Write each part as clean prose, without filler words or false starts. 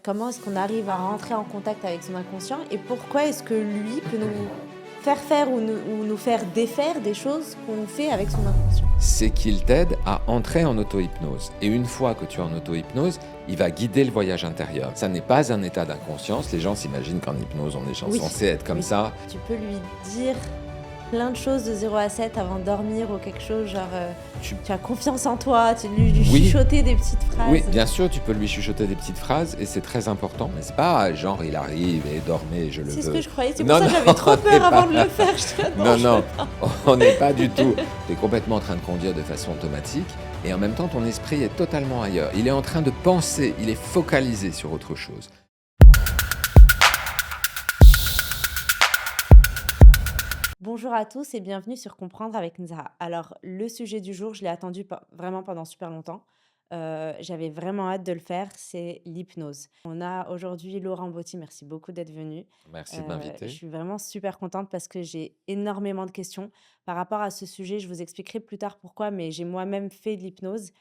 Comment est-ce qu'on arrive à rentrer en contact avec son inconscient et pourquoi est-ce que lui peut nous faire ou nous faire défaire des choses qu'on fait avec son inconscient? C'est qu'il t'aide à entrer en auto-hypnose. Et une fois que tu es en auto-hypnose, il va guider le voyage intérieur. Ça n'est pas un état d'inconscience. Les gens s'imaginent qu'en hypnose, on est Oui, censé être comme oui. ça. Tu peux lui dire plein de choses de 0 à 7 avant de dormir ou quelque chose genre, Tu- tu as confiance en toi, tu lui Oui. chuchoter des petites Oui, phrases. bien sûr, tu peux lui chuchoter des petites phrases et c'est très important. Mais c'est pas genre il arrive et dormez, je le C'est ce veux. que je croyais, c'est pour Non, ça que non, j'avais trop on n'est peur avant pas- de le faire. Je dis, Non, je non, peux pas. on n'est pas du tout. Tu es complètement en train de conduire de façon automatique et en même temps, ton esprit est totalement ailleurs. Il est en train de penser, il est focalisé sur autre chose. Bonjour à tous et bienvenue sur Comprendre avec Nzara. Alors, le sujet du jour, je l'ai attendu vraiment pendant super longtemps. J'avais vraiment hâte de le faire, c'est l'hypnose. On a aujourd'hui Laurent Botti, merci beaucoup d'être venu. Merci de Je m'inviter. suis vraiment super contente parce que j'ai énormément de questions par rapport à ce sujet. Je vous expliquerai plus tard pourquoi, mais j'ai moi-même fait de l'hypnose.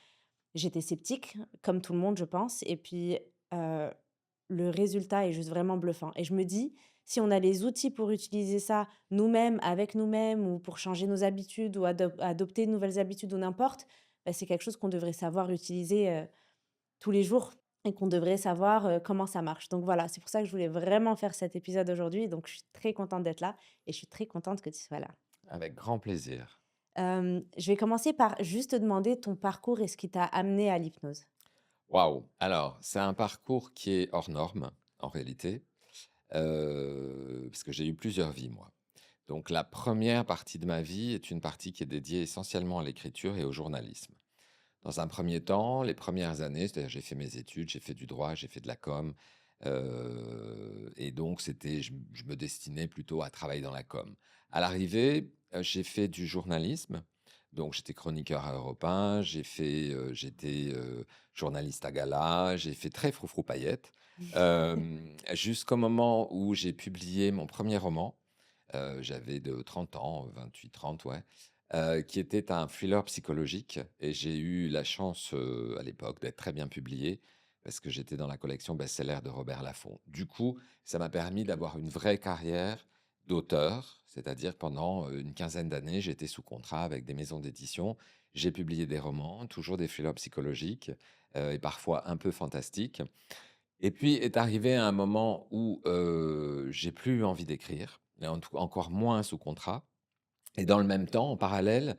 J'étais sceptique, comme tout le monde, je pense. Et puis, euh, le résultat est juste vraiment bluffant. Et je me dis, si on a les outils pour utiliser ça nous-mêmes, avec nous-mêmes, ou pour changer nos habitudes, ou adopter de nouvelles habitudes, ou n'importe, bah, c'est quelque chose qu'on devrait savoir utiliser tous les jours et qu'on devrait savoir comment ça marche. Donc voilà, c'est pour ça que je voulais vraiment faire cet épisode aujourd'hui. Donc je suis très contente d'être là et je suis très contente que tu sois là. Avec grand plaisir. Je vais commencer par juste te demander ton parcours et ce qui t'a amené à l'hypnose. Waouh! Alors, c'est un parcours qui est hors norme, en réalité, parce que j'ai eu plusieurs vies, moi. Donc, la première partie de ma vie est une partie qui est dédiée essentiellement à l'écriture et au journalisme. Dans un premier temps, les premières années, c'est-à-dire j'ai fait mes études, j'ai fait du droit, j'ai fait de la com, et donc je me destinais plutôt à travailler dans la com. À l'arrivée, j'ai fait du journalisme, donc j'étais chroniqueur à Europe 1, j'étais journaliste à gala, j'ai fait très froufrou paillettes, jusqu'au moment où j'ai publié mon premier roman. J'avais de 30 ans, 28-30, ouais, qui était un thriller psychologique et j'ai eu la chance, à l'époque d'être très bien publié parce que j'étais dans la collection best-seller de Robert Laffont. Du coup, ça m'a permis d'avoir une vraie carrière d'auteur, c'est-à-dire pendant, une quinzaine d'années, j'étais sous contrat avec des maisons d'édition. J'ai publié des romans, toujours des thrillers psychologiques, et parfois un peu fantastiques. Et puis est arrivé un moment où, j'ai plus eu envie d'écrire et encore moins sous contrat. Et dans le même temps, en parallèle,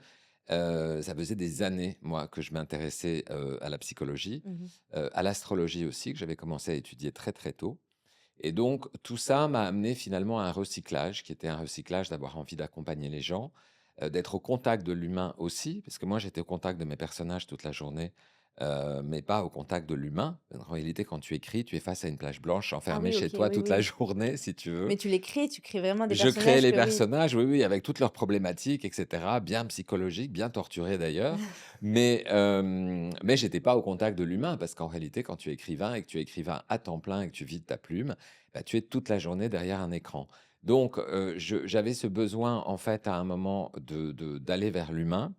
ça faisait des années, moi, que je m'intéressais, à la psychologie, Mhm. à l'astrologie aussi, que j'avais commencé à étudier très, très tôt. Et donc tout ça m'a amené finalement à un recyclage, qui était un recyclage d'avoir envie d'accompagner les gens, d'être au contact de l'humain aussi, parce que moi j'étais au contact de mes personnages toute la journée, mais pas au contact de l'humain. En réalité, quand tu écris, tu es face à une plage blanche, Ah enfermé oui, chez ok, toi oui, toute la oui. journée, si tu veux. Mais tu les crées, tu crées vraiment des Je créais personnages les que oui. personnages, oui, oui, avec toutes leurs problématiques, et cetera, bien psychologiques, bien torturés d'ailleurs. Mais j'étais pas au contact de l'humain parce qu'en réalité, quand tu es écrivain et que tu es écrivain à temps plein et que tu vis de ta plume, bah, tu es toute la journée derrière un écran. Donc, j'avais ce besoin, en fait, à un moment d'aller vers l'humain.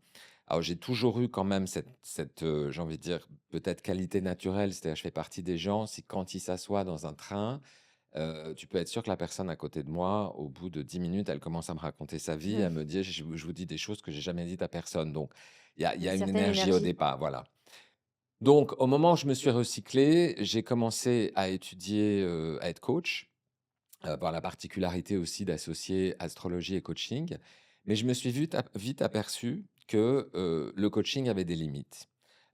Alors, j'ai toujours eu quand même j'ai envie de dire, peut-être qualité naturelle, c'est-à-dire je fais partie des gens, si quand ils s'assoient dans un train, tu peux être sûr que la personne à côté de moi, au bout de 10 minutes, elle commence à me raconter sa vie, à me dire: «Je vous dis des choses que j'ai jamais dites à personne». Donc il y Une a une certaine énergie au énergie. départ, voilà. Donc au moment où je me suis recyclé, j'ai commencé à étudier, à être coach, par la particularité aussi d'associer astrologie et coaching. Mais je me suis vite aperçu que, le coaching avait des limites.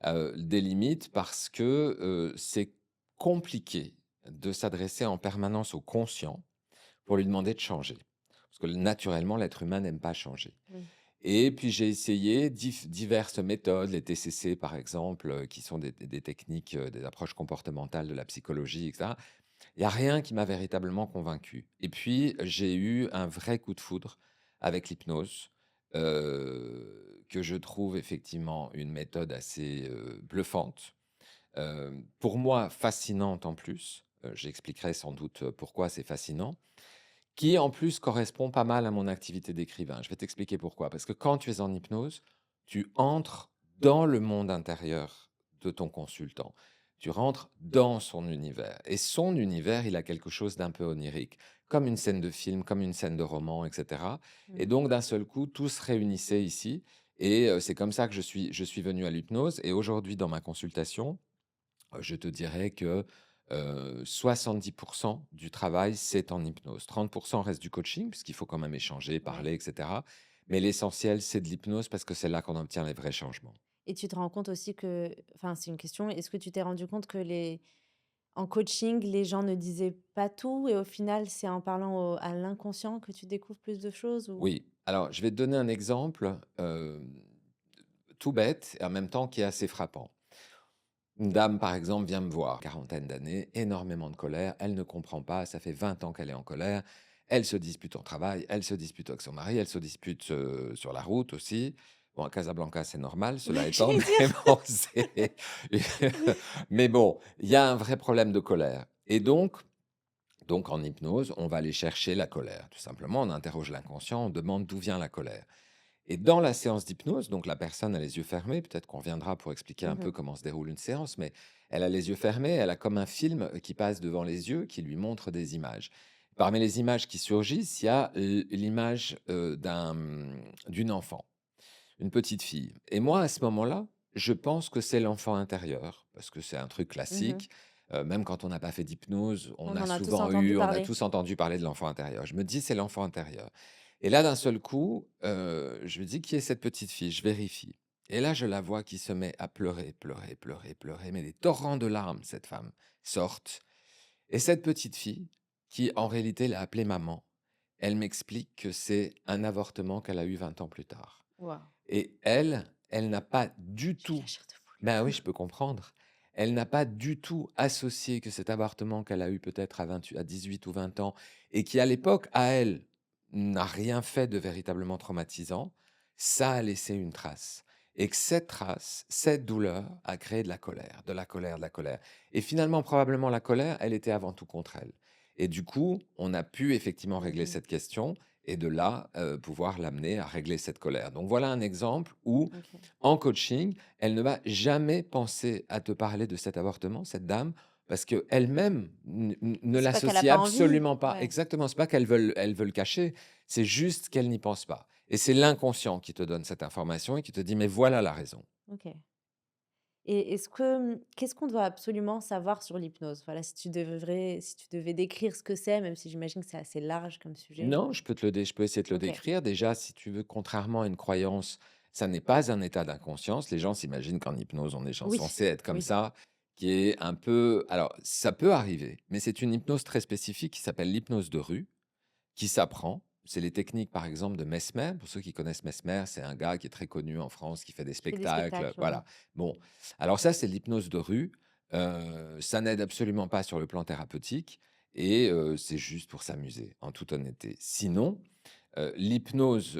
Des limites parce que, c'est compliqué de s'adresser en permanence au conscient pour lui demander de changer. Parce que naturellement, l'être humain n'aime pas changer. Oui. Et puis j'ai essayé diverses méthodes, les TCC par exemple, qui sont des techniques, des approches comportementales de la psychologie, etc. Il y a rien qui m'a véritablement convaincu. Et puis, j'ai eu un vrai coup de foudre avec l'hypnose, que je trouve effectivement une méthode assez, bluffante, pour moi fascinante en plus, j'expliquerai sans doute, pourquoi c'est fascinant, qui en plus correspond pas mal à mon activité d'écrivain. Je vais t'expliquer pourquoi. Parce que quand tu es en hypnose, tu entres dans le monde intérieur de ton consultant. Tu rentres dans son univers et son univers, il a quelque chose d'un peu onirique, comme une scène de film, comme une scène de roman et cetera et Mmh. donc d'un seul coup, tout se réunissait ici et c'est comme ça que je suis venu à l'hypnose et aujourd'hui dans ma consultation, je te dirais que, 70 du travail, c'est en hypnose. 30 reste du coaching, puisqu'il faut quand même échanger, Ouais. parler et cetera. Mais l'essentiel, c'est de l'hypnose parce que c'est là qu'on obtient les vrais changements. Et tu te rends compte aussi que enfin, c'est une question, est-ce que tu t'es rendu compte que les en coaching, les gens ne disaient pas tout et au final, c'est en parlant au à l'inconscient que tu découvres plus de choses ou? Oui, alors je vais te donner un exemple, tout bête et en même temps qui est assez frappant. Une dame, par exemple, vient me voir, quarantaine d'années, énormément de colère, elle ne comprend pas, ça fait 20 ans qu'elle est en colère, elle se dispute au travail, elle se dispute avec son mari, elle se dispute sur la route aussi. Bon, à Casablanca, c'est normal, cela étant, J'allais mais dire. bon, mais bon, il y a un vrai problème de colère. Et donc, en hypnose, on va aller chercher la colère. Tout simplement, on interroge l'inconscient, on demande d'où vient la colère. Et dans la séance d'hypnose, donc la personne a les yeux fermés, peut-être qu'on reviendra pour expliquer un peu Mmh. comment se déroule une séance, mais elle a les yeux fermés, elle a comme un film qui passe devant les yeux, qui lui montre des images. Parmi les images qui surgissent, il y a l'image d'une enfant, une petite fille. Et moi, à ce moment-là, je pense que c'est l'enfant intérieur, parce que c'est un truc Mmh. classique. Même quand on n'a pas fait d'hypnose, On en a tous entendu on a parler. tous entendu parler de l'enfant intérieur. Je me dis, c'est l'enfant intérieur. Et là, d'un seul coup, je me dis: «Qui est cette petite fille?» Je vérifie et là, je la vois qui se met à pleurer, pleurer, pleurer, pleurer, mais des torrents de larmes, cette femme, sortent et cette petite fille, qui en réalité l'a appelée maman, elle m'explique que c'est un avortement qu'elle a eu 20 ans plus tard Waouh, et elle n'a pas du j'ai tout la chair de poule. ben oui, je peux comprendre. Elle n'a pas du tout associé que cet avortement qu'elle a eu peut-être à 18 ou 20 ans et qui, à l'époque, à elle, n'a rien fait de véritablement traumatisant, ça a laissé une trace. Et que cette trace, cette douleur a créé de la colère, de la colère, de la colère. Et finalement, probablement, la colère, elle était avant tout contre elle. Et du coup, on a pu effectivement régler Mmh. cette question et de là, pouvoir l'amener à régler cette colère. Donc voilà un exemple où, OK. en coaching, elle ne va jamais penser à te parler de cet avortement, cette dame, parce qu'elle-même ne C'est pas qu'elle a l'associe pas envie? absolument pas. Ouais, Exactement, c'est pas qu'elle veut le cacher, c'est juste qu'elle n'y pense pas. Et c'est l'inconscient qui te donne cette information et qui te dit: «Mais voilà la raison». OK. Et est-ce que, qu'est-ce qu'on doit absolument savoir sur l'hypnose? Voilà, si tu devais décrire ce que c'est, même si j'imagine que c'est assez large comme sujet. Non, je peux essayer de te le OK. décrire. Déjà, si tu veux, contrairement à une croyance, ça n'est pas un état d'inconscience. Les gens s'imaginent qu'en hypnose, on est Oui, censé être comme oui. ça, qui est un peu alors ça peut arriver, mais c'est une hypnose très spécifique qui s'appelle l'hypnose de rue, qui s'apprend. C'est les techniques, par exemple, de Mesmer. Pour ceux qui connaissent Mesmer, c'est un gars qui est très connu en France, qui fait des Qui fait des spectacles, spectacles, ouais. voilà. Bon, alors ça, c'est l'hypnose de rue. Ça n'aide absolument pas sur le plan thérapeutique et c'est juste pour s'amuser, en toute honnêteté. Sinon, l'hypnose,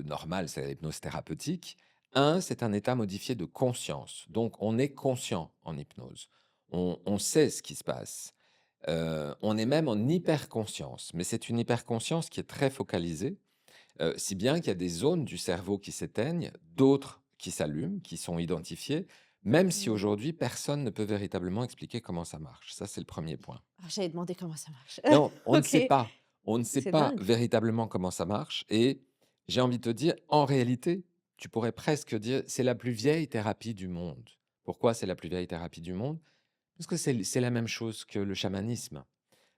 normale, c'est l'hypnose thérapeutique. C'est un état modifié de conscience. Donc on est conscient en hypnose. On sait ce qui se passe. On est même en hyperconscience, mais c'est une hyperconscience qui est très focalisée, si bien qu'il y a des zones du cerveau qui s'éteignent, d'autres qui s'allument, qui sont identifiées, même si Mmh. aujourd'hui personne ne peut véritablement expliquer comment ça marche. Ça, c'est le premier point. Ah, j'allais demander comment ça marche. Non, on ne OK. sait pas. On ne sait C'est pas dingue. véritablement comment ça marche et j'ai envie de te dire, en réalité, tu pourrais presque dire, c'est la plus vieille thérapie du monde. Pourquoi c'est la plus vieille thérapie du monde? Parce que c'est la même chose que le chamanisme.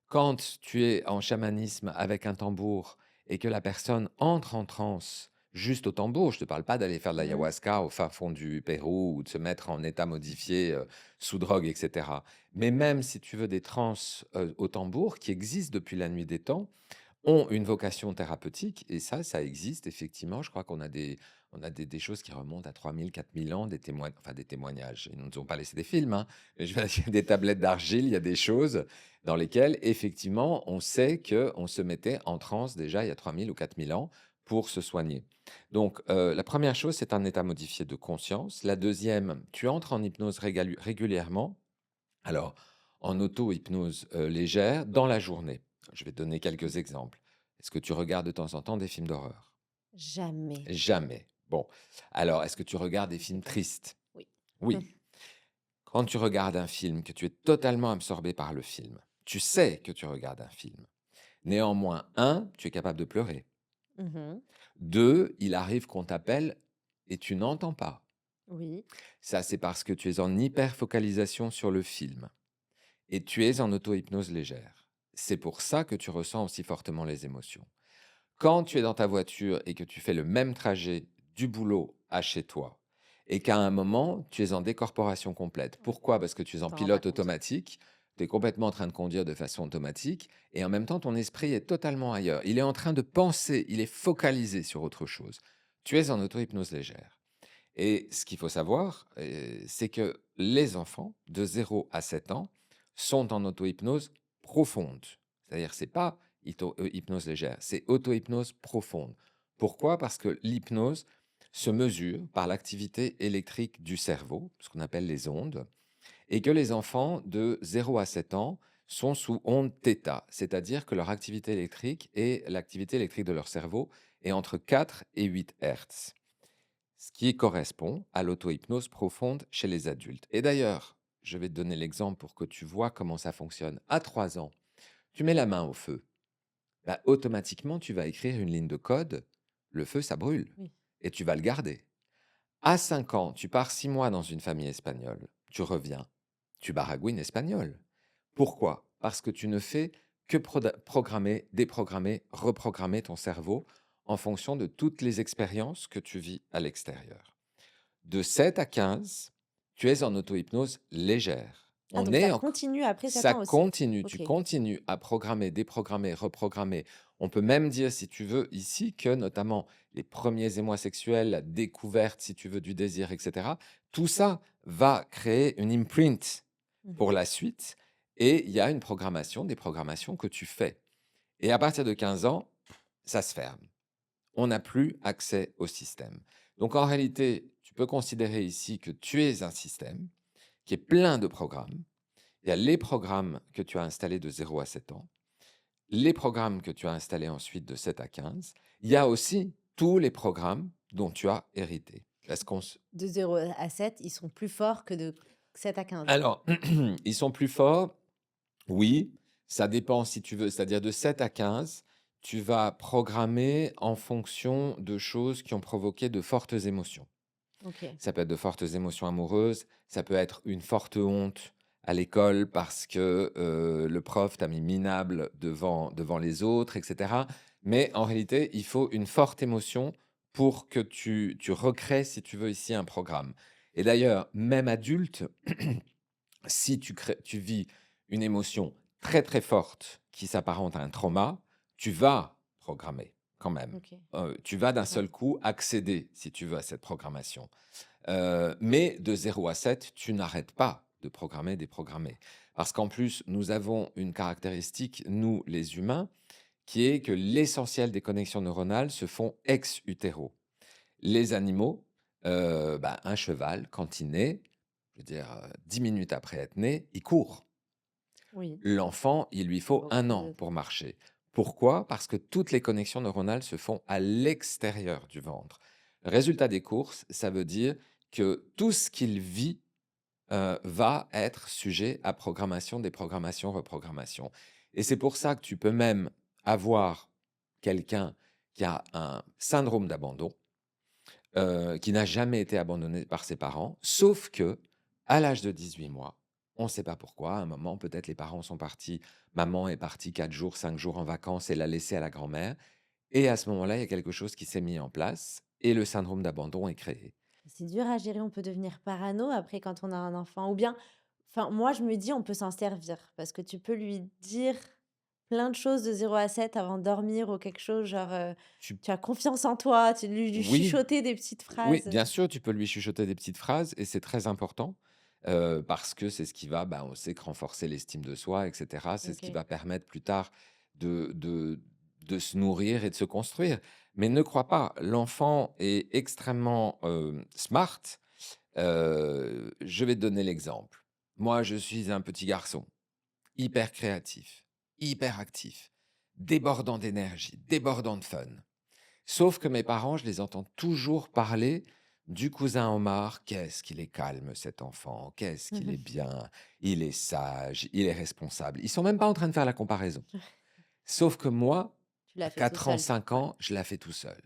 Quand tu es en chamanisme avec un tambour et que la personne entre en transe juste au tambour, je ne te parle pas d'aller faire de Mmh. l'ayahuasca au fin fond du Pérou ou de se mettre en état modifié sous drogue, etc. Mais même si tu veux des transes au tambour qui existent depuis la nuit des temps, ont une vocation thérapeutique et ça existe effectivement. Je crois qu'on a des choses qui remontent à 3 000, 4 000 ans, des témoignages. Ils ne nous ont pas laissé des films, hein, mais je veux dire, des tablettes d'argile, il y a des choses dans lesquelles effectivement on sait qu'on se mettait en transe déjà il y a 3 000 ou 4 000 ans pour se soigner. Donc la première chose, c'est un état modifié de conscience. La deuxième, tu entres en hypnose régulièrement. Alors, en auto-hypnose légère, dans la journée. Je vais te donner quelques exemples. Est-ce que tu regardes de temps en temps des films d'horreur? Jamais. Jamais. Bon. Alors, est-ce que tu regardes des Je sais films pas. tristes? Oui. Oui. Quand tu regardes un film, que tu es totalement absorbé par le film, tu sais que tu regardes un film. Néanmoins, un, tu es capable de pleurer. Mmh. Deux, il arrive qu'on t'appelle et tu n'entends pas. Oui. Ça, c'est parce que tu es en hyper-focalisation sur le film et tu es en auto-hypnose légère. C'est pour ça que tu ressens aussi fortement les émotions. Quand tu es dans ta voiture et que tu fais le même trajet du boulot à chez toi et qu'à un moment, tu es en décorporation complète. Ouais, Pourquoi? Parce que tu es tu en t'en rends pas pilote compte. automatique, tu es complètement en train de conduire de façon automatique et en même temps, ton esprit est totalement ailleurs. Il est en train de penser, il est focalisé sur autre chose. Tu es en auto-hypnose légère. Et ce qu'il faut savoir, c'est que les enfants de 0 à 7 ans sont en auto-hypnose profonde. C'est-à-dire, c'est pas hypnose légère, c'est auto-hypnose profonde. Pourquoi? Parce que l'hypnose se mesure par l'activité électrique du cerveau, ce qu'on appelle les ondes, et que les enfants de 0 à 7 ans sont sous onde θ, c'est-à-dire que leur activité électrique et l'activité électrique de leur cerveau est entre 4 et 8 Hertz, ce qui correspond à l'auto-hypnose profonde chez les adultes. Et d'ailleurs, je vais te donner l'exemple pour que tu vois comment ça fonctionne. À 3 ans, tu mets la main au feu, bah, automatiquement, tu vas écrire une ligne de code, le feu, ça brûle, Oui. et tu vas le garder. À 5 ans, tu pars 6 mois dans une famille espagnole, tu reviens, tu baragouines espagnol. Pourquoi? Parce que tu ne fais que programmer, déprogrammer, reprogrammer ton cerveau en fonction de toutes les expériences que tu vis à l'extérieur. De 7 à 15, tu es en auto-hypnose légère. Ah On donc est ça en continue après 7 Ça ans aussi? continue, tu OK. continues à programmer, déprogrammer, reprogrammer. On peut même dire, si tu veux, ici, que notamment les premiers émois sexuels, la découverte, si tu veux, du désir, etc., tout ça va créer une imprint pour Mmh. la suite et il y a une programmation, des programmations que tu fais. Et à partir de 15 ans, ça se ferme. On n'a plus accès au système. Donc en réalité, tu peux considérer ici que tu es un système qui est plein de programmes. Il y a les programmes que tu as installés de 0 à 7 ans, les programmes que tu as installés ensuite de 7 à 15. Il y a aussi tous les programmes dont tu as hérité. Est-ce qu'on s De 0 à 7, ils sont plus forts que de 7 à 15. Alors, ils sont plus forts. Oui, ça dépend si tu veux, c'est-à-dire de 7 à 15, tu vas programmer en fonction de choses qui ont provoqué de fortes émotions. OK. Ça peut être de fortes émotions amoureuses, ça peut être une forte honte à l'école parce que, le prof t'a mis minable devant les autres et cetera. Mais en réalité, il faut une forte émotion pour que tu recrées, si tu veux, ici un programme. Et d'ailleurs, même adulte, si tu vis une émotion très, très forte qui s'apparente à un trauma, tu vas programmer quand même. OK. Tu vas d'un Ouais. seul coup accéder, si tu veux, à cette programmation. Mais de 0 à 7, tu n'arrêtes pas de programmer, déprogrammer. Parce qu'en plus, nous avons une caractéristique, nous les humains, qui est que l'essentiel des connexions neuronales se font ex utero. Les animaux, bah, un cheval, quand il naît, je veux dire, 10 minutes après être né, il court. Oui. L'enfant, il lui faut un Beaucoup an de pour marcher. Pourquoi? Parce que toutes les connexions neuronales se font à l'extérieur du ventre. Résultat des courses, ça veut dire que tout ce qu'il vit va être sujet à programmation, déprogrammation, reprogrammation. Et c'est pour ça que tu peux même avoir quelqu'un qui a un syndrome d'abandon, qui n'a jamais été abandonné par ses parents, sauf que à l'âge de 18 mois, on ne sait pas pourquoi, à un moment, peut-être les parents sont partis, maman est partie 4 jours, 5 jours en vacances et l'a laissé à la grand-mère. Et à ce moment-là, il y a quelque chose qui s'est mis en place et le syndrome d'abandon est créé. C'est dur à gérer, on peut devenir parano après quand on a un enfant ou bien enfin moi je me dis on peut s'en servir parce que tu peux lui dire plein de choses de 0 à 7 avant de dormir ou quelque chose genre, Tu tu as confiance en toi, tu lui Oui, chuchoter des petites oui, phrases. bien sûr, tu peux lui chuchoter des petites phrases et c'est très important, parce que c'est ce qui va, bah, on sait que renforcer l'estime de soi et cetera. C'est ce qui OK. va permettre plus tard de se nourrir et de se construire. Mais ne crois pas, l'enfant est extrêmement, smart. Je vais te donner l'exemple. Moi, je suis un petit garçon, hyper créatif, hyper actif, débordant d'énergie, débordant de fun. Sauf que mes parents, je les entends toujours parler du cousin Omar, qu'est-ce qu'il est calme cet enfant, qu'est-ce qu'il est bien, il est sage, il est responsable. Ils sont même pas en train de faire la comparaison. Sauf que moi, Tu l'as à fait tout 4 ans, seul. 5 Ouais. ans, je la fais tout seul.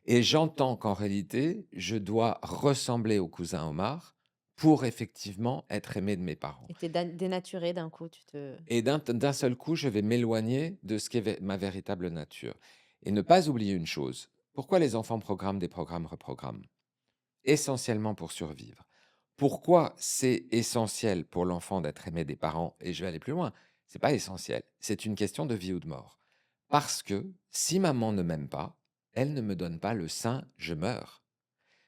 Et j'entends qu'en réalité, je dois ressembler au cousin Omar pour effectivement être aimé de mes parents. Et tu dénaturé d'un coup, tu te Et d'un seul coup, je vais m'éloigner de ce qu'est ma véritable nature. Et ne pas oublier une chose, pourquoi les enfants programment des programmes reprogramment? Essentiellement pour survivre. Pourquoi c'est essentiel pour l'enfant d'être aimé des parents? Et je vais aller plus loin, c'est pas essentiel, c'est une question de vie ou de mort. Parce que si maman ne m'aime pas, elle ne me donne pas le sein, je meurs.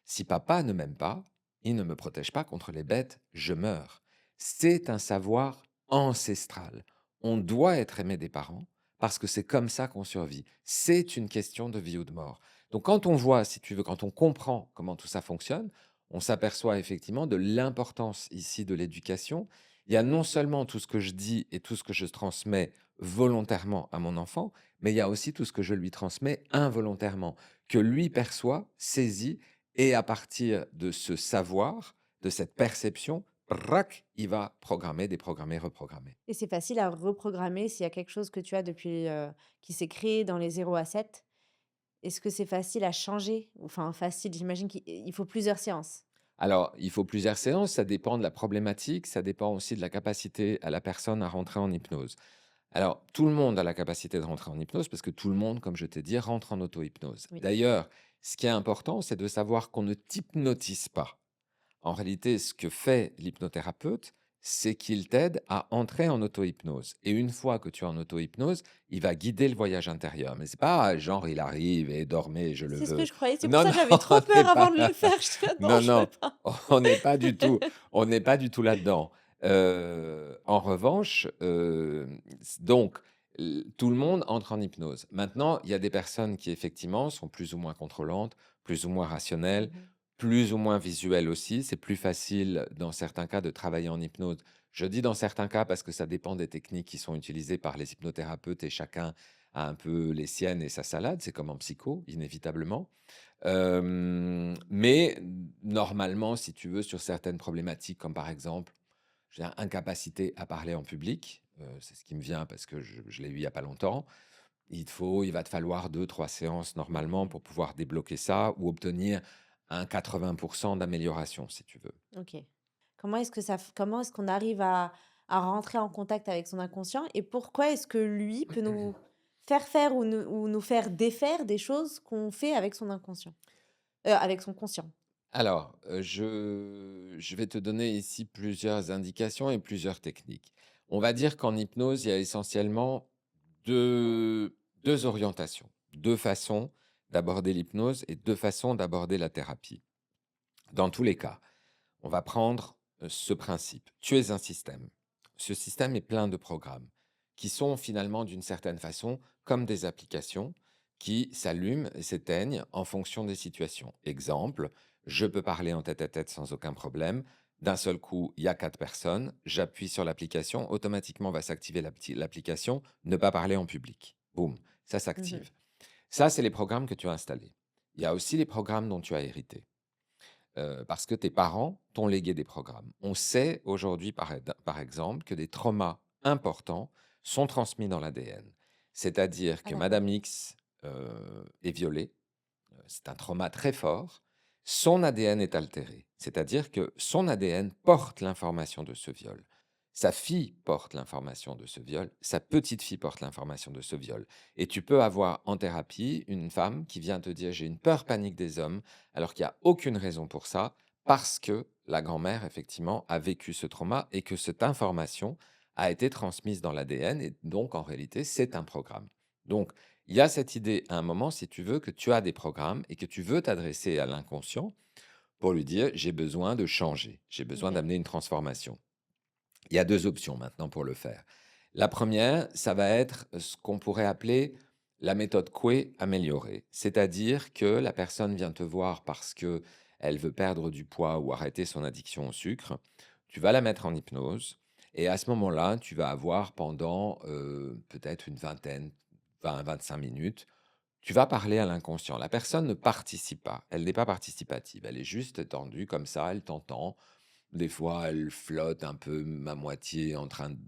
Si papa ne m'aime pas, il ne me protège pas contre les bêtes, je meurs. C'est un savoir ancestral. On doit être aimé des parents parce que c'est comme ça qu'on survit. C'est une question de vie ou de mort. Donc quand on voit, si tu veux, quand on comprend comment tout ça fonctionne, on s'aperçoit effectivement de l'importance ici de l'éducation. Il y a non seulement tout ce que je dis et tout ce que je transmets volontairement à mon enfant, mais il y a aussi tout ce que je lui transmets involontairement, que lui perçoit, saisit et à partir de ce savoir, de cette perception, rac, il va programmer, déprogrammer, reprogrammer. et c'est facile à reprogrammer s'il y a quelque chose que tu as depuis, qui s'est créé dans les 0 à 7. Est-ce que c'est facile à changer? Enfin facile, j'imagine qu'il faut plusieurs séances. Alors, il faut plusieurs séances, ça dépend de la problématique, ça dépend aussi de la capacité à la personne à rentrer en hypnose. Alors, tout le monde a la capacité de rentrer en hypnose parce que tout le monde, comme je t'ai dit, rentre en auto-hypnose. Oui. D'ailleurs, ce qui est important, c'est de savoir qu'on ne t'hypnotise pas. En réalité, ce que fait l'hypnothérapeute, c'est qu'il t'aide à entrer en auto-hypnose. Et une fois que tu es en auto-hypnose, il va guider le voyage intérieur. Mais c'est pas genre il arrive et dormez, je le C'est ce que veux. je croyais, c'est pour Non, ça non, que j'avais on trop n'est peur avant pas, de le faire. Je fais: «Non, non, je veux non, pas». on n'est pas du tout, on n'est pas du tout là-dedans. En revanche, donc, tout le monde entre en hypnose. Maintenant, il y a des personnes qui effectivement sont plus ou moins contrôlantes, plus ou moins rationnelles, Mmh. plus ou moins visuel aussi, c'est plus facile dans certains cas de travailler en hypnose. Je dis dans certains cas parce que ça dépend des techniques qui sont utilisées par les hypnothérapeutes et chacun a un peu les siennes et sa salade, c'est comme en psycho, inévitablement. Mais normalement, si tu veux, sur certaines problématiques, comme par exemple, j'ai incapacité à parler en public, c'est ce qui me vient parce que je l'ai eu il y a pas longtemps. Il va te falloir 2 3 séances normalement Mmh. pour pouvoir débloquer ça ou obtenir un 80% d'amélioration, si tu veux. OK. Comment est-ce qu'on arrive à rentrer en contact avec son inconscient et pourquoi est-ce que lui peut nous faire ou nous faire défaire des choses qu'on fait avec son inconscient? Avec son conscient? Alors, je vais te donner ici plusieurs indications et plusieurs techniques. On va dire qu'en hypnose, il y a essentiellement 2 2 orientations, 2 façons d'aborder l'hypnose et 2 façons d'aborder la thérapie. Dans tous les cas, on va prendre, ce principe. Tu es un système. Ce système est plein de programmes qui sont finalement d'une certaine façon comme des applications qui s'allument et s'éteignent en fonction des situations. Exemple, je peux parler en tête-à-tête sans aucun problème. D'un seul coup, il y a 4 personnes, j'appuie sur l'application, automatiquement va s'activer l'application «Ne pas parler en public». Boum, ça Mmh. s'active. Ça, c'est les programmes que tu as installés. Il y a aussi les programmes dont tu as hérité. Parce que tes parents t'ont légué des programmes. On sait aujourd'hui, par exemple, que des traumas importants sont transmis dans l'ADN. C'est-à-dire Ah que d'accord. madame X, est violée, c'est un trauma très fort, son ADN est altéré. C'est-à-dire que son ADN porte l'information de ce viol. Sa fille porte l'information de ce viol, sa petite-fille porte l'information de ce viol. Et tu peux avoir en thérapie une femme qui vient te dire: «J'ai une peur panique des hommes», alors qu'il y a aucune raison pour ça, parce que la grand-mère, effectivement, a vécu ce trauma et que cette information a été transmise dans l'ADN et donc en réalité, c'est un programme. Donc il y a cette idée à un moment, si tu veux, que tu as des programmes et que tu veux t'adresser à l'inconscient pour lui dire: «J'ai besoin de changer, j'ai besoin OK. d'amener une transformation». Il y a 2 options maintenant pour le faire. La première, ça va être ce qu'on pourrait appeler la méthode Coué améliorée. C'est-à-dire que la personne vient te voir parce que elle veut perdre du poids ou arrêter son addiction au sucre. Tu vas la mettre en hypnose et à ce moment-là, tu vas avoir pendant, peut-être une vingtaine, 20-25 minutes, tu vas parler à l'inconscient. La personne ne participe pas, elle n'est pas participative, elle est juste tendue comme ça, elle t'entend. Des fois, elle flotte un peu à moitié en train de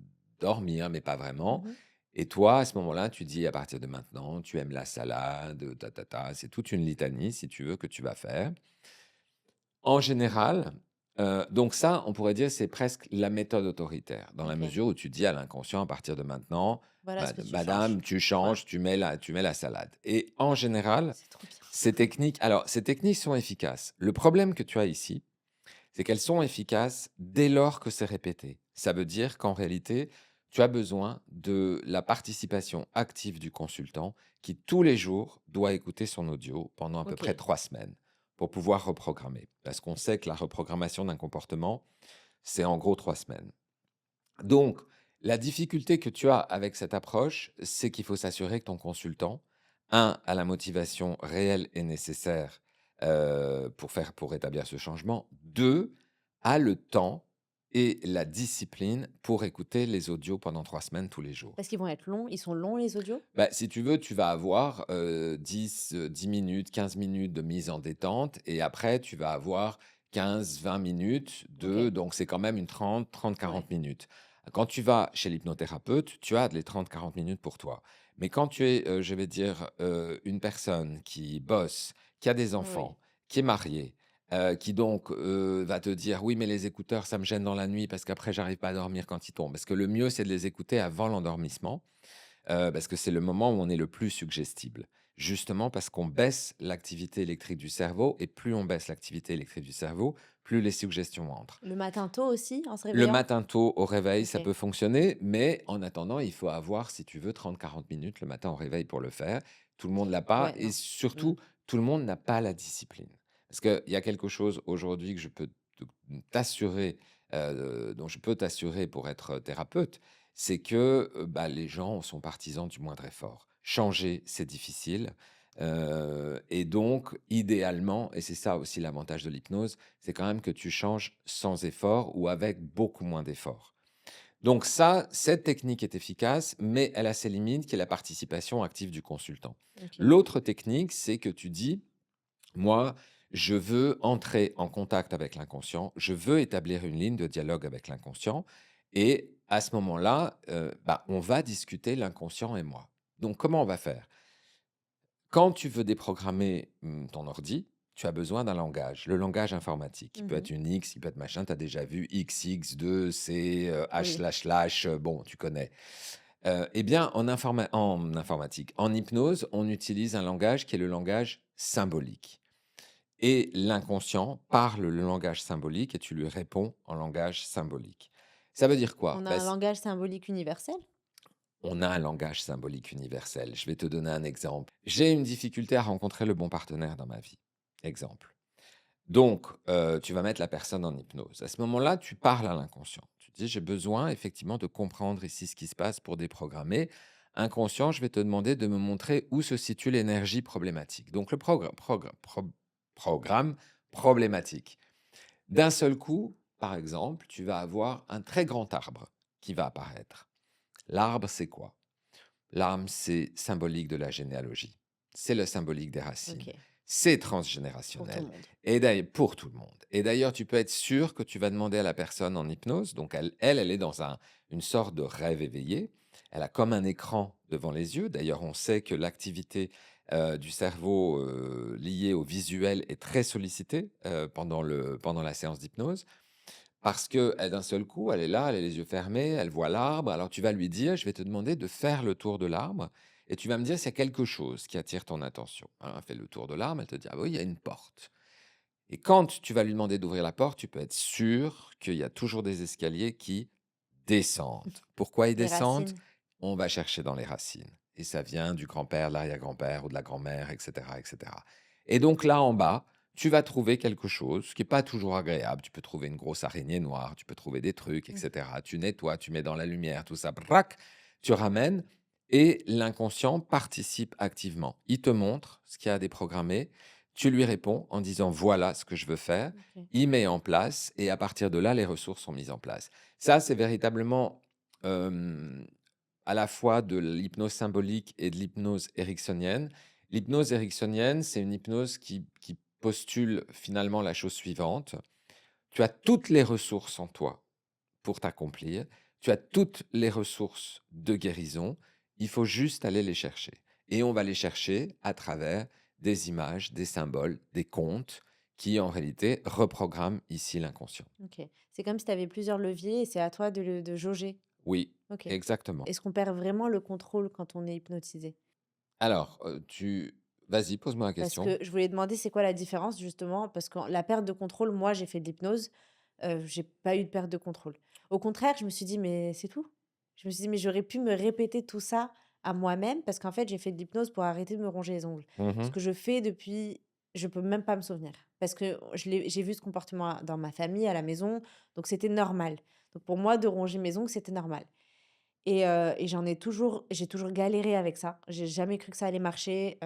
dormir, mais pas vraiment. Mmh. Et toi, à ce moment-là, tu dis: «À partir de maintenant, tu aimes la salade, ta ta ta». C'est toute une litanie, si tu veux, que tu vas faire. En général, donc ça, on pourrait dire, c'est presque la méthode autoritaire, dans la OK. mesure où tu dis à l'inconscient: «À partir de maintenant, Voilà ce que tu changes. madame, tu Ouais, changes, tu mets la salade». Et en général, c'est trop bien. ces techniques sont efficaces. Le problème que tu as ici, c'est qu'elles sont efficaces dès lors que c'est répété. Ça veut dire qu'en réalité, tu as besoin de la participation active du consultant qui, tous les jours, doit écouter son audio pendant à peu près OK. 3 semaines pour pouvoir reprogrammer. Parce qu'on sait que la reprogrammation d'un comportement, c'est en gros 3 semaines. Donc, la difficulté que tu as avec cette approche, c'est qu'il faut s'assurer que ton consultant, un, a la motivation réelle et nécessaire pour établir ce changement. Deux, a le temps et la discipline pour écouter les audios pendant 3 semaines tous les jours. Parce qu'ils vont être longs, ils sont longs les audios? Bah, si tu veux, tu vas avoir 10 minutes, 15 minutes de mise en détente et après, tu vas avoir 15, 20 minutes OK. donc c'est quand même une 30, Ouais. 40 minutes. Quand tu vas chez l'hypnothérapeute, tu as les 30, 40 minutes pour toi. Mais quand tu es, je vais dire, une personne qui bosse, qui a des Oui. enfants, qui est mariée, qui donc va te dire: «Oui, mais les écouteurs, ça me gêne dans la nuit parce qu'après, j'arrive pas à dormir quand ils tombent». Parce que le mieux, c'est de les écouter avant l'endormissement parce que c'est le moment où on est le plus suggestible. Justement parce qu'on baisse l'activité électrique du cerveau et plus on baisse l'activité électrique du cerveau, plus les suggestions entrent. Le matin tôt aussi, en se Le réveillant? matin tôt au réveil, ça OK. peut fonctionner, mais en attendant, il faut avoir, si tu veux, 30, 40 minutes le matin au réveil pour le faire. Tout le monde l'a pas Ouais, et non. Mmh. surtout, tout le monde n'a pas la discipline. Parce qu'il y a quelque chose aujourd'hui que je peux t'assurer, dont je peux t'assurer pour être thérapeute, c'est que bah, les gens sont partisans du moindre effort. Changer, c'est difficile. Et donc, idéalement, et c'est ça aussi l'avantage de l'hypnose, c'est quand même que tu changes sans effort ou avec beaucoup moins d'effort. Donc ça, cette technique est efficace, mais elle a ses limites, qui est la participation active du consultant. OK. L'autre technique, c'est que tu dis, moi, je veux entrer en contact avec l'inconscient, je veux établir une ligne de dialogue avec l'inconscient, et à ce moment-là, bah, on va discuter l'inconscient et moi. Donc comment on va faire? Quand tu veux déprogrammer, ton ordi, tu as besoin d'un langage, le langage informatique. Il peut être Mmh. une X, il peut être machin, tu as déjà vu XX2, C, H Oui. slash slash, bon, tu connais. Eh bien, en informatique, en hypnose, on utilise un langage qui est le langage symbolique et l'inconscient parle le langage symbolique et tu lui réponds en langage symbolique. Ça veut dire quoi? On a Bah, un langage symbolique universel? on a un langage symbolique universel. Je vais te donner un exemple. J'ai une difficulté à rencontrer le bon partenaire dans ma vie. Exemple. Donc, tu vas mettre la personne en hypnose. À ce moment-là, tu parles à l'inconscient. Tu dis: «J'ai besoin effectivement de comprendre ici ce qui se passe pour déprogrammer. Inconscient, je vais te demander de me montrer où se situe l'énergie problématique». Donc le programme problématique. D'un seul coup, par exemple, tu vas avoir un très grand arbre qui va apparaître. L'arbre, c'est quoi? L'arme, c'est symbolique de la généalogie. C'est le symbolique des racines. OK. C'est Pour tout le transgénérationnel. monde. Et d'ailleurs, pour tout le monde. Et d'ailleurs, tu peux être sûr que tu vas demander à la personne en hypnose, donc elle est dans une sorte de rêve éveillé. Elle a comme un écran devant les yeux. D'ailleurs, on sait que l'activité du cerveau liée au visuel est très sollicitée pendant la séance d'hypnose. Parce que, d'un seul coup, elle est là, elle a les yeux fermés, elle voit l'arbre. Alors tu vas lui dire: «Je vais te demander de faire le tour de l'arbre et tu vas me dire s'il y a quelque chose qui attire ton attention». Alors elle fait le tour de l'arbre, elle te dit: «Ah oui, il y a une porte». Et quand tu vas lui demander d'ouvrir la porte, tu peux être sûr qu'il y a toujours des escaliers qui descendent. Pourquoi ils Les descendent? racines? On va chercher dans les racines et ça vient du grand-père, de l'arrière-grand-père ou de la grand-mère et cetera et cetera. Et donc là, en bas, tu vas trouver quelque chose qui est pas toujours agréable. Tu peux trouver une grosse araignée noire, tu peux trouver des trucs et Mmh. cetera. Tu nettoies, tu mets dans la lumière, tout ça, brac, tu ramènes et l'inconscient participe activement. Il te montre ce qu'il y a à déprogrammer, tu lui réponds en disant: «Voilà ce que je veux faire». OK. Il met en place et à partir de là, les ressources sont mises en place. Ça, c'est véritablement, hem, à la fois de l'hypnose symbolique et de l'hypnose ericksonienne L'hypnose ericksonienne, c'est une hypnose qui postule finalement la chose suivante: tu as toutes les ressources en toi pour t'accomplir, tu as toutes les ressources de guérison, il faut juste aller les chercher et on va les chercher à travers des images, des symboles, des contes qui, en réalité, reprogramment ici l'inconscient. OK. C'est comme si tu avais plusieurs leviers et c'est à toi de jauger. Oui, OK. exactement. Est-ce qu'on perd vraiment le contrôle quand on est hypnotisé? Alors, tu vas-y, pose-moi la Parce question. que je voulais demander c'est quoi la différence justement? Parce que la perte de contrôle, moi j'ai fait de l'hypnose, j'ai pas eu de perte de contrôle. Au contraire, je me suis dit: «Mais c'est tout». Je me suis dit: «Mais j'aurais pu me répéter tout ça à moi-même» parce qu'en fait, j'ai fait de l'hypnose pour arrêter de me ronger les ongles. Ce Mmh. que je fais depuis je peux même pas me souvenir parce que j'ai vu ce comportement dans ma famille, à la maison, donc c'était normal. Donc pour moi, de ronger mes ongles, c'était normal et j'ai toujours galéré avec ça. J'ai jamais cru que ça allait marcher,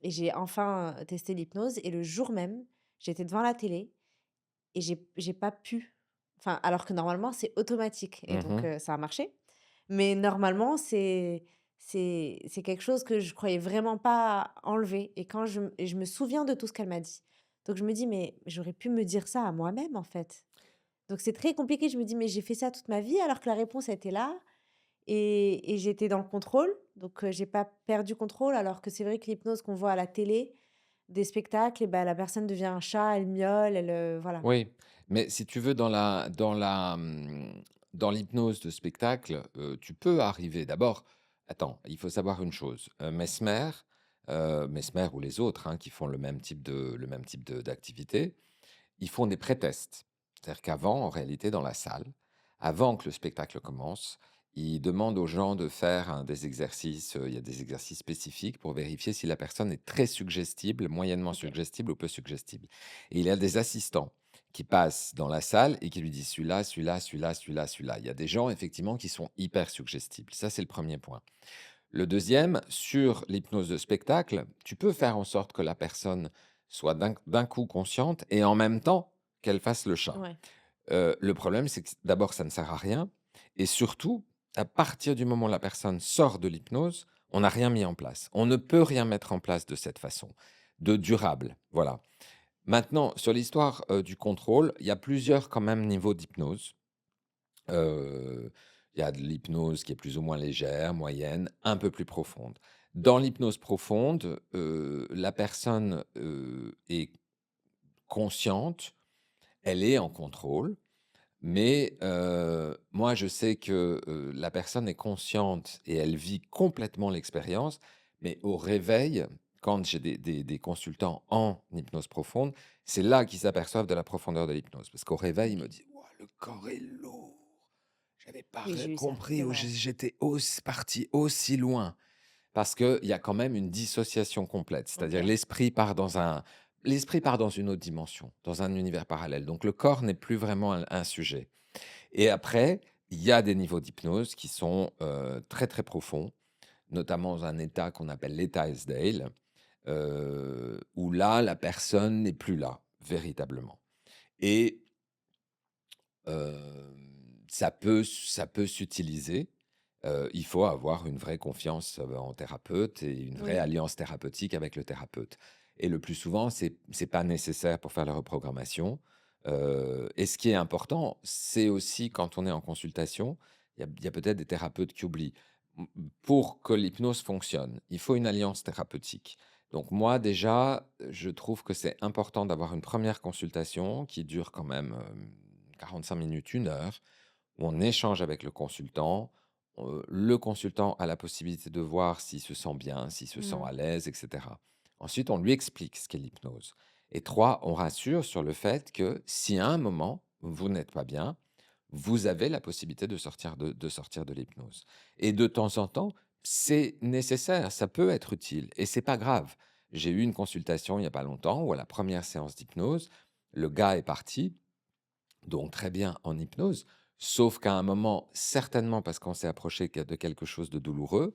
et j'ai enfin, testé l'hypnose et le jour même, j'étais devant la télé et j'ai pas pu. Enfin, alors que normalement, c'est automatique et donc Mmh. ça a marché. Mais normalement, c'est quelque chose que je croyais vraiment pas enlever et quand je me souviens de tout ce qu'elle m'a dit. Donc je me dis: «Mais j'aurais pu me dire ça à moi-même, en fait». Donc c'est très compliqué. Je me dis: «Mais j'ai fait ça toute ma vie alors que la réponse était là». Et j'étais dans le contrôle, donc j'ai pas perdu contrôle alors que c'est vrai que l'hypnose qu'on voit à la télé, des spectacles et bah, la personne devient un chat, elle miaule, elle, voilà. Oui, mais si tu veux dans l'hypnose de spectacle, tu peux arriver d'abord attends, il faut savoir une chose, Mesmer ou les autres, hein, qui font le même type de d'activité, ils font des pré-tests. C'est-à-dire qu'avant, en réalité, dans la salle, avant que le spectacle commence, ils demandent aux gens de faire des exercices, il y a des exercices spécifiques pour vérifier si la personne est très suggestible, moyennement OK. suggestible ou peu suggestible. Et il y a des assistants qui passent dans la salle et qui lui disent celui-là, celui-là, celui-là, celui-là, celui-là. Il y a des gens, effectivement, qui sont hyper suggestibles. Ça, c'est le premier point. Le deuxième, sur l'hypnose de spectacle, tu peux faire en sorte que la personne soit d'un coup consciente et en même temps qu'elle fasse le chat. Ouais. Le problème, c'est que d'abord, ça ne sert à rien et surtout, à partir du moment où la personne sort de l'hypnose, on n'a rien mis en place. On ne peut rien mettre en place de cette façon, de durable, voilà. Maintenant, sur l'histoire, du contrôle, il y a plusieurs quand même niveaux d'hypnose. Heu, il y a de l'hypnose qui est plus ou moins légère, moyenne, un peu plus profonde. Dans l'hypnose profonde, la personne, est consciente, elle est en contrôle, mais moi je sais que, la personne est consciente et elle vit complètement l'expérience, mais au réveil, quand j'ai des consultants en hypnose profonde, c'est là qu'ils s'aperçoivent de la profondeur de l'hypnose. Parce qu'au réveil, ils me OK. disent: «Waouh, le corps est lourd». J'avais pas Oui, j'ai eu ça, compris c'est où vrai. j'étais aussi parti aussi loin. Parce qu'il y a quand même une dissociation complète. C'est-à-dire OK. l'esprit part dans une autre dimension, dans un univers parallèle. Donc le corps n'est plus vraiment un sujet. Et après, il y a des niveaux d'hypnose qui sont, très, très profonds, notamment dans un état qu'on appelle l'état Hesdale, où là, la personne n'est plus là, véritablement. Et ça peut s'utiliser. Il faut avoir une vraie confiance, en thérapeute et une vraie Oui. alliance thérapeutique avec le thérapeute. Et le plus souvent, c'est pas nécessaire pour faire la reprogrammation. Et ce qui est important, c'est aussi quand on est en consultation, il y a peut-être des thérapeutes qui oublient. Pour que l'hypnose fonctionne, il faut une alliance thérapeutique. Donc moi déjà, je trouve que c'est important d'avoir une première consultation qui dure quand même, 45 minutes, 1 heure, où on échange avec le consultant a la possibilité de voir s'il se sent bien, s'il se sent Mmh. à l'aise et cetera. Ensuite, on lui explique ce qu'est l'hypnose et 3, on rassure sur le fait que si à un moment, vous n'êtes pas bien, vous avez la possibilité de sortir de l'hypnose et de temps en temps, c'est nécessaire, ça peut être utile et c'est pas grave. J'ai eu une consultation il y a pas longtemps où à la première séance d'hypnose, le gars est parti donc très bien en hypnose, sauf qu'à un moment, certainement parce qu'on s'est approché de quelque chose de douloureux,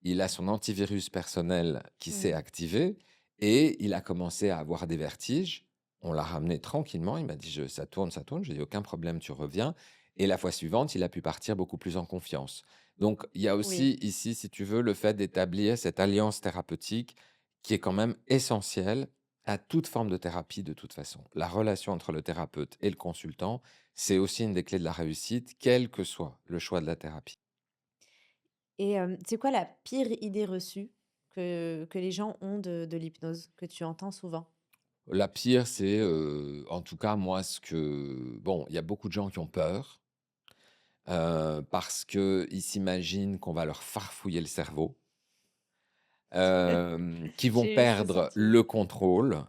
il a son antivirus personnel qui s'est Mmh. activé et il a commencé à avoir des vertiges. On l'a ramené tranquillement, il m'a dit: Ça tourne, ça tourne». J'ai dit: «Aucun problème, tu reviens» et la fois suivante, il a pu partir beaucoup plus en confiance. Donc il y a Oui. aussi ici, si tu veux, le fait d'établir cette alliance thérapeutique qui est quand même essentiel à toute forme de thérapie de toute façon. La relation entre le thérapeute et le consultant, c'est aussi une des clés de la réussite, quel que soit le choix de la thérapie. Et c'est quoi la pire idée reçue que les gens ont de l'hypnose, que tu entends souvent? La pire, c'est, en tout cas moi ce que bon, il y a beaucoup de gens qui ont peur, parce qu'ils s'imaginent qu'on va leur farfouiller le cerveau, qui vont J'ai eu ce perdre sentiment. le contrôle.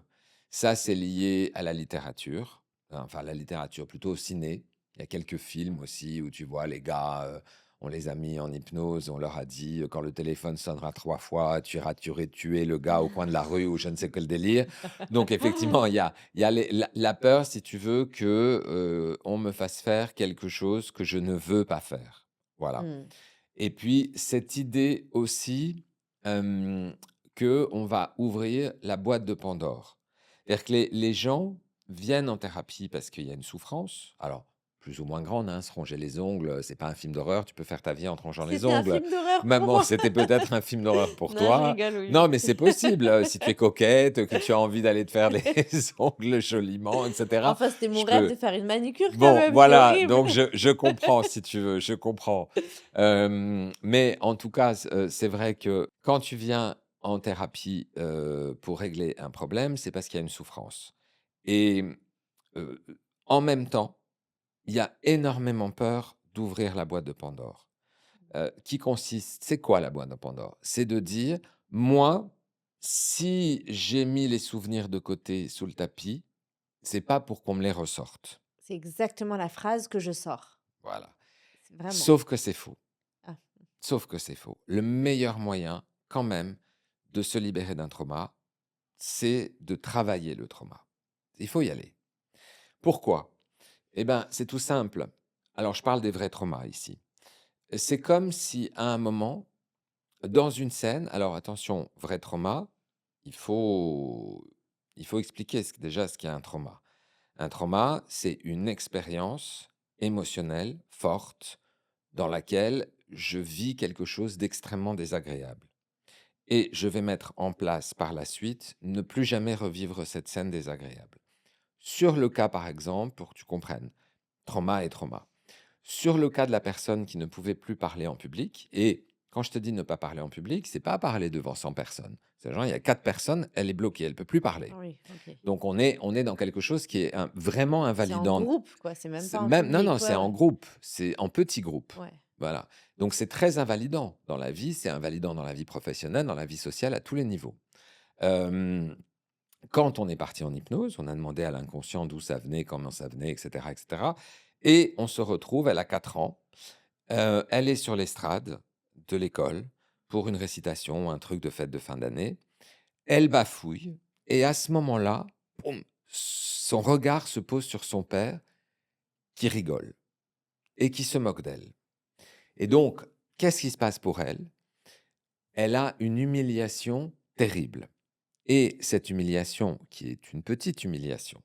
Ça, c'est lié à la littérature, enfin la littérature, plutôt au ciné. Il y a quelques films aussi où tu vois les gars, on les a mis en hypnose, on leur a dit, «Quand le téléphone sonnera 3 fois, tu iras tuer le gars au coin de la rue» ou je ne sais quel délire. Donc effectivement, il y a la peur, si tu veux, que, on me fasse faire quelque chose que je ne veux pas faire. Voilà. Mmh. Et puis cette idée aussi, hem, qu'on va ouvrir la boîte de Pandore. C'est-à-dire que les gens viennent en thérapie parce qu'il y a une souffrance, alors plus ou moins grande, hein, se ronger les ongles, c'est pas un film d'horreur, tu peux faire ta vie en te rongeant les C'était un ongles. film d'horreur pour Maman, moi. c'était peut-être un film d'horreur pour Non, je toi. rigole, oui, Non, oui. mais c'est possible, si tu es coquette, que tu as envie d'aller te faire les ongles joliment et cetera. Enfin, c'était mon Je rêve peux de faire une manicure quand Bon, même, c'est voilà, horrible. donc je comprends si tu veux, je comprends. Mais en tout cas, c'est vrai que quand tu viens en thérapie, pour régler un problème, c'est parce qu'il y a une souffrance et heu, en même temps, il y a énormément peur d'ouvrir la boîte de Pandore, qui consiste c'est quoi la boîte de Pandore? C'est de dire: «Moi, si j'ai mis les souvenirs de côté sous le tapis, c'est pas pour qu'on me les ressorte». C'est exactement la phrase que je sors. Voilà. C'est vraiment. Sauf que c'est faux. Ah, Sauf que c'est faux. Le meilleur moyen, quand même, de se libérer d'un trauma, c'est de travailler le trauma. Il faut y aller. Pourquoi? Eh ben, c'est tout simple. Alors, je parle des vrais traumas ici. C'est comme si, à un moment, dans une scène, alors attention, vrai trauma, il faut, il faut expliquer déjà ce qu'est un trauma. Un trauma, c'est une expérience émotionnelle forte dans laquelle je vis quelque chose d'extrêmement désagréable. Et je vais mettre en place par la suite ne plus jamais revivre cette scène désagréable. Sur le cas, par exemple, pour que tu comprennes, trauma et trauma. Sur le cas de la personne qui ne pouvait plus parler en public, et quand je te dis ne pas parler en public, c'est pas parler devant 100 personnes. C'est genre, il y a 4 personnes, elle est bloquée, elle peut plus parler. oui, OK. Donc on est dans quelque chose qui est vraiment C'est en invalidant. groupe, quoi, c'est même C'est pas en même non, non, public. c'est Ouais, en ouais. groupe, c'est en petits groupes. Ouais. Voilà. Donc c'est très invalidant dans la vie, c'est invalidant dans la vie professionnelle, dans la vie sociale, à tous les niveaux. Hem, Quand on est parti en hypnose, on a demandé à l'inconscient d'où ça venait, comment ça venait, et cetera, et cetera, et on se retrouve, elle a 4 ans, elle est sur l'estrade de l'école pour une récitation, un truc de fête de fin d'année. Elle bafouille et à ce moment-là, boum, son regard se pose sur son père qui rigole et qui se moque d'elle. Et donc, qu'est-ce qui se passe pour elle? Elle a une humiliation terrible. Et cette humiliation, qui est une petite humiliation,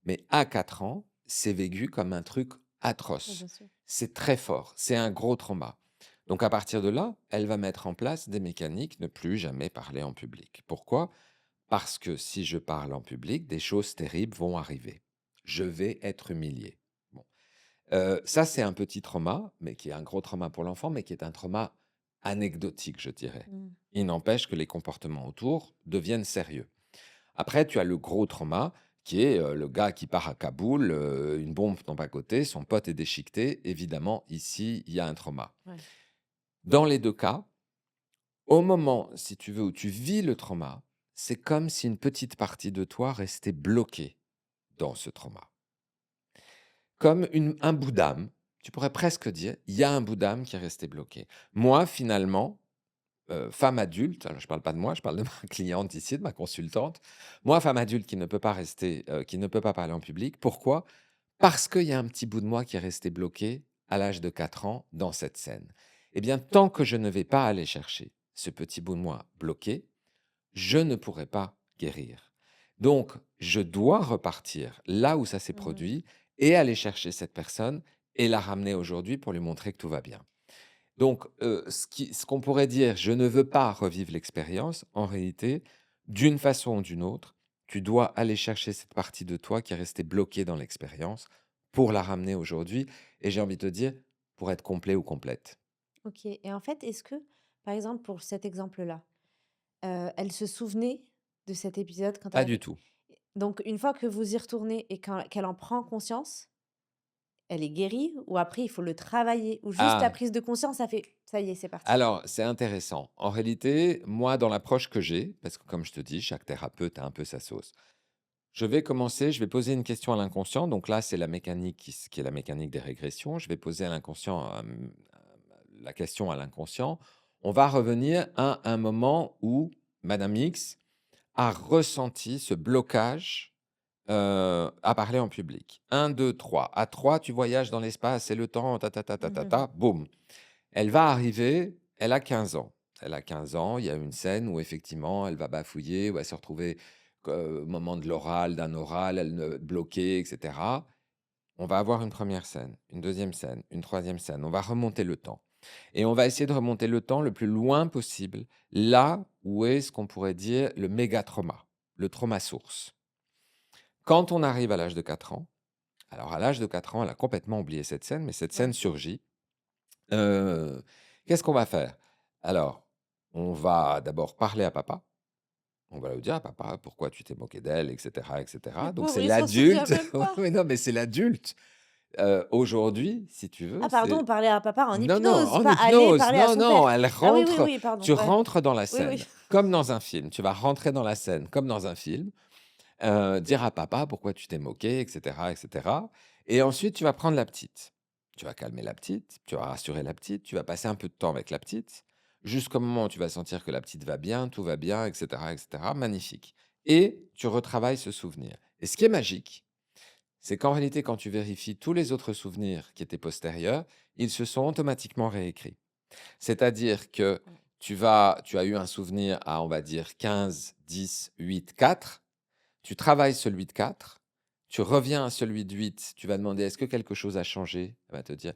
mais à 4 ans, c'est vécu comme un truc Ouais, atroce. bien sûr. C'est très fort, c'est un gros trauma. Donc à partir de là, elle va mettre en place des mécaniques, ne plus jamais parler en public. Pourquoi? Parce que si je parle en public, des choses terribles vont arriver. Je vais être humilié. Bon. Ça, c'est un petit trauma, mais qui est un gros trauma pour l'enfant, mais qui est un trauma anecdotique, je dirais. Mmh. Il n'empêche que les comportements autour deviennent sérieux. Après, tu as le gros trauma, qui est le gars qui part à Kaboul, une bombe tombe à côté, son pote est déchiqueté. Évidemment, ici, il y a un trauma. Ouais. Dans les deux cas, au moment, si tu veux, où tu vis le trauma, c'est comme si une petite partie de toi restait bloquée dans ce trauma. Comme un bout d'âme, tu pourrais presque dire, il y a un bout d'âme qui est resté bloqué. Moi, finalement, femme adulte, alors je ne parle pas de moi, je parle de ma cliente ici, de ma consultante. Moi, femme adulte qui ne peut pas rester, qui ne peut pas parler en public. Pourquoi? Parce qu'il y a un petit bout de moi qui est resté bloqué à l'âge de 4 ans dans cette scène. Eh bien, tant que je ne vais pas aller chercher ce petit bout de moi bloqué, je ne pourrai pas guérir. Donc, je dois repartir là où ça s'est Mmh. produit et aller chercher cette personne et la ramener aujourd'hui pour lui montrer que tout va bien. Donc, ce qu'on pourrait dire: «Je ne veux pas revivre l'expérience», en réalité, d'une façon ou d'une autre, tu dois aller chercher cette partie de toi qui est restée bloquée dans l'expérience pour la ramener aujourd'hui et j'ai envie de te dire, pour être complet ou complète. OK et en fait, est-ce que, par exemple, pour cet exemple-là, elle se souvenait de cet épisode quand elle Pas a du fait tout. donc une fois que vous y retournez et qu'elle en prend conscience, elle est guérie ou après il faut le travailler? Ou juste la Ah! prise de conscience, ça fait: «Ça y est, c'est parti»? Alors, c'est intéressant. En réalité, moi, dans l'approche que j'ai, parce que comme je te dis, chaque thérapeute a un peu sa sauce. Je vais poser une question à l'inconscient. Donc là, c'est la mécanique qui est la mécanique des régressions. Je vais poser à l'inconscient la question à l'inconscient. On va revenir à un moment où Madame X a ressenti ce blocage à parler en public. Un, 2, 3. À 3, tu voyages dans l'espace et le temps, ta ta ta ta ta ta, boum. Elle va arriver, elle a 15 ans. Elle a 15 ans, il y a une scène où effectivement elle va bafouiller, où elle se retrouver au moment de l'oral, d'un oral, elle bloquée, etc. On va avoir une première scène, une deuxième scène, une troisième scène. On va remonter le temps. Et on va essayer de remonter le temps le plus loin possible, là où est ce qu'on pourrait dire le méga trauma, le trauma source. Quand on arrive à l'âge de 4 ans, alors à l'âge de 4 ans, elle a complètement oublié cette scène, mais cette scène Ouais. surgit. Heu, Qu'est-ce qu'on va faire? Alors, on va d'abord parler à papa. On va lui dire: «Ah papa, pourquoi tu t'es moqué d'elle?» et Le cetera. Donc c'est pauvre, il s'en souvient l'adulte. même pas. Oui, non, mais c'est l'adulte. Aujourd'hui, si tu veux, Ah pardon, c'est parler à papa en non, non, hypnose, en pas aller hypnose. parler à Non, son père. non, elle Ah oui, oui, rentre oui, pardon, tu ouais. rentres dans la Oui, oui. scène, comme dans un film. Tu vas rentrer dans la scène comme dans un film, dire à papa: «Pourquoi tu t'es moqué?» et cetera et ensuite tu vas prendre la petite. Tu vas calmer la petite, tu vas rassurer la petite, tu vas passer un peu de temps avec la petite, jusqu'au moment où tu vas sentir que la petite va bien, tout va bien et cetera. Magnifique et tu retravailles ce souvenir et ce qui est magique, c'est qu'en réalité, quand tu vérifies tous les autres souvenirs qui étaient postérieurs, ils se sont automatiquement réécrits. C'est-à-dire que Ouais. tu as eu un souvenir à, on va dire, 15, 10, 8, 4. Tu travailles celui de 4, tu reviens à celui de 8, tu vas demander: «Est-ce que quelque chose a changé?» Elle va te dire: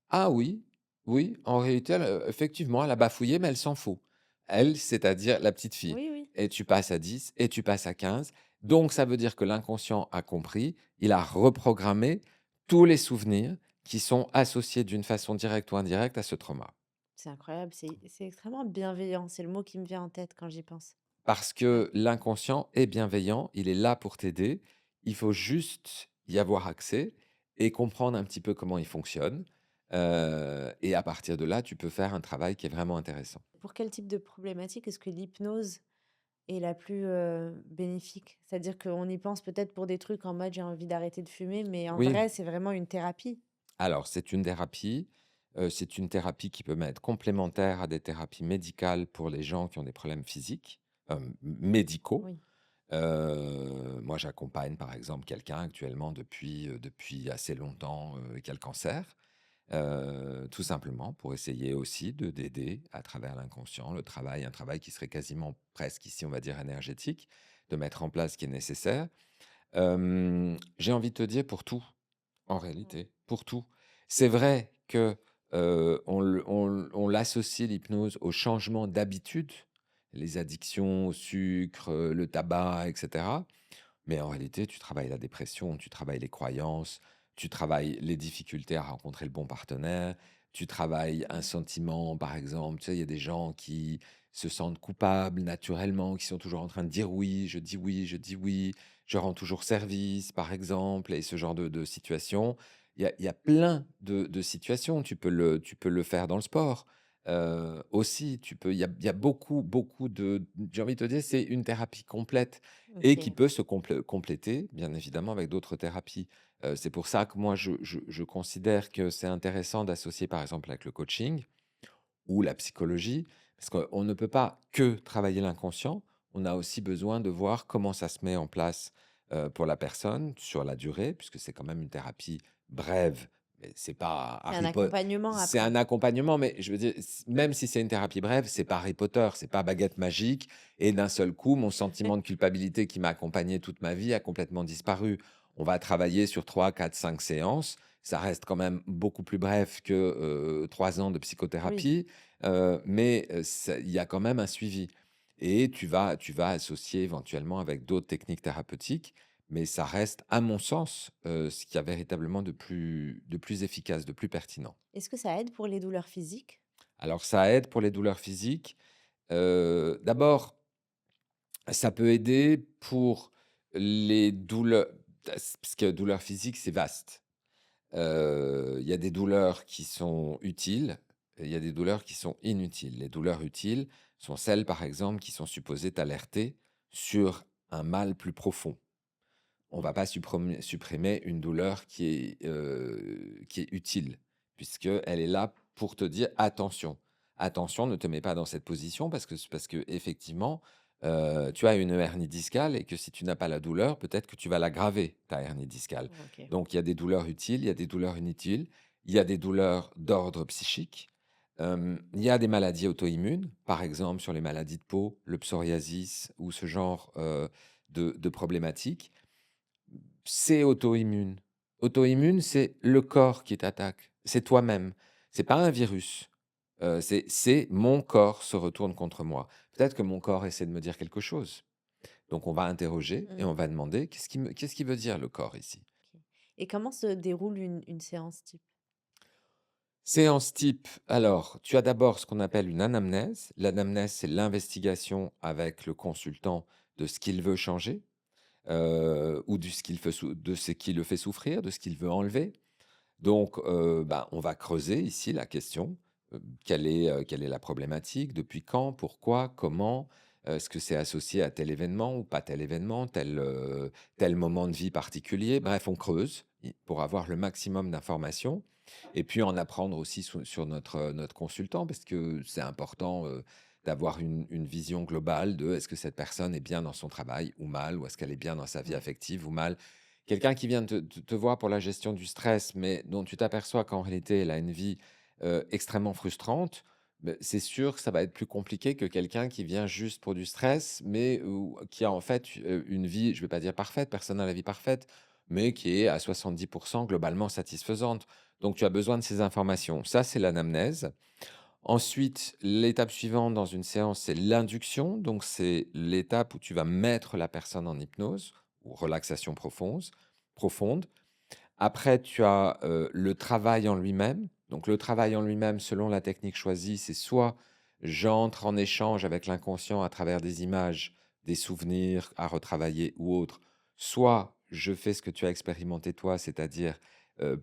«Ah oui, oui, en réalité, effectivement, elle a bafouillé, mais elle s'en fout». Elle, c'est-à-dire la petite fille Oui, oui. et tu passes à 10 et tu passes à 15. Donc ça veut dire que l'inconscient a compris, il a reprogrammé tous les souvenirs qui sont associés d'une façon directe ou indirecte à ce trauma. C'est incroyable, c'est extrêmement bienveillant, c'est le mot qui me vient en tête quand j'y pense. Parce Ouais. que l'inconscient est bienveillant, il est là pour t'aider. Il faut juste y avoir accès et comprendre un petit peu comment il fonctionne. Et à partir de là, tu peux faire un travail qui est vraiment intéressant. Pour quel type de problématique est-ce que l'hypnose est la plus, bénéfique? C'est-à-dire qu'on y pense peut-être pour des trucs en mode: «J'ai envie d'arrêter de fumer», mais en Oui, vrai, c'est vraiment une thérapie? alors c'est une thérapie qui peut m'être complémentaire à des thérapies médicales pour les gens qui ont des problèmes physiques, médicaux. Oui. Moi, j'accompagne par exemple quelqu'un actuellement depuis assez longtemps, qui a le cancer. Tout simplement pour essayer aussi de d'aider à travers l'inconscient, le travail, un travail qui serait quasiment presque ici, on va dire énergétique, de mettre en place ce qui est nécessaire. J'ai envie de te dire pour tout, en Ouais. réalité, pour tout. C'est vrai que, on l'associe l'hypnose au changement d'habitude, les addictions au sucre, le tabac et cetera. Mais en réalité, tu travailles la dépression, tu travailles les croyances, tu travailles les difficultés à rencontrer le bon partenaire, tu travailles un Mmh. sentiment, par exemple. Tu sais, il y a des gens qui se sentent coupables naturellement, qui sont toujours en train de dire oui, je dis oui, je dis oui, je rends toujours service, par exemple, et ce genre de situations. Il y a plein de situations. Tu peux le faire dans le sport. Aussi, il y a beaucoup, beaucoup j'ai envie de te dire, c'est une thérapie complète et qui OK. peut se compléter, bien évidemment, avec d'autres thérapies. C'est pour ça que moi, je considère que c'est intéressant d'associer, par exemple, avec le coaching ou la psychologie, parce qu'on ne peut pas que travailler l'inconscient, on a aussi besoin de voir comment ça se met en place, pour la personne sur la durée, puisque c'est quand même une thérapie brève, mais c'est pas C'est un Harry Potter. accompagnement C'est après. un accompagnement, mais je veux dire, même si c'est une thérapie brève, c'est pas Harry Potter, c'est pas baguette magique et d'un seul coup, mon sentiment de culpabilité qui m'a accompagné toute ma vie a complètement disparu. On va travailler sur 3, 4, 5 séances. Ça reste quand même beaucoup plus bref que, 3 ans de Oui. psychothérapie, mais ça il y a quand même un suivi et tu vas associer éventuellement avec d'autres techniques thérapeutiques, mais ça reste, à mon sens, ce qu'il y a véritablement de plus efficace, de plus pertinent. Est-ce que ça aide pour les douleurs physiques? Alors ça aide pour les douleurs physiques. D'abord, ça peut aider pour les douleurs parce que douleurs physiques, c'est vaste. Il y a des douleurs qui sont utiles, et il y a des douleurs qui sont inutiles. Les douleurs utiles sont celles, par exemple, qui sont supposées t'alerter sur un mal plus profond. On va pas supprimer une douleur qui est utile, puisqu'elle est là pour te dire: «Attention, attention, ne te mets pas dans cette position parce que effectivement, tu as une hernie discale et que si tu n'as pas la douleur, peut-être que tu vas l'aggraver, ta hernie discale». OK. Donc il y a des douleurs utiles, il y a des douleurs inutiles, il y a des douleurs d'ordre psychique, il y a des maladies auto-immunes, par exemple sur les maladies de peau, le psoriasis ou ce genre, de problématiques. C'est auto-immune. Auto-immune, c'est le corps qui t'attaque, c'est toi-même. C'est pas un virus, c'est mon corps se retourne contre moi. Peut-être que mon corps essaie de me dire quelque chose. Donc on va interroger et Mmh. on va demander: «Qu'est-ce qui veut dire le corps ici?» OK. Et comment se déroule une séance type? Séance type, alors, tu as d'abord ce qu'on appelle une anamnèse. L'anamnèse, c'est l'investigation avec le consultant de ce qu'il veut changer, ou de ce qui le fait souffrir, de ce qu'il veut enlever. Donc, bah, on va creuser ici la question, quelle est la problématique? Depuis quand? Pourquoi? Comment? Est-ce que c'est associé à tel événement ou pas tel événement? Tel moment de vie particulier? Bref, on creuse pour avoir le maximum d'informations et puis en apprendre aussi sur notre consultant parce que c'est important, d'avoir une vision globale de: est-ce que cette personne est bien dans son travail ou mal? Ou est-ce qu'elle est bien dans sa vie Ouais. affective ou mal? Quelqu'un qui vient te voir pour la gestion du stress, mais dont tu t'aperçois qu'en réalité, elle a une vie, extrêmement frustrante, beh, c'est sûr que ça va être plus compliqué que quelqu'un qui vient juste pour du stress, mais ou qui a en fait, une vie, je ne vais pas dire parfaite, personne n'a la vie parfaite, mais qui est à 70 globalement satisfaisante. Donc tu as besoin de ces informations. Ça, c'est l'anamnèse. Ensuite, l'étape suivante dans une séance, c'est l'induction. Donc, c'est l'étape où tu vas mettre la personne en hypnose ou relaxation profonde. Après, tu as le travail en lui-même. Donc, le travail en lui-même, selon la technique choisie, c'est soit j'entre en échange avec l'inconscient à travers des images, des souvenirs à retravailler ou autre, soit je fais ce que tu as expérimenté toi, c'est-à-dire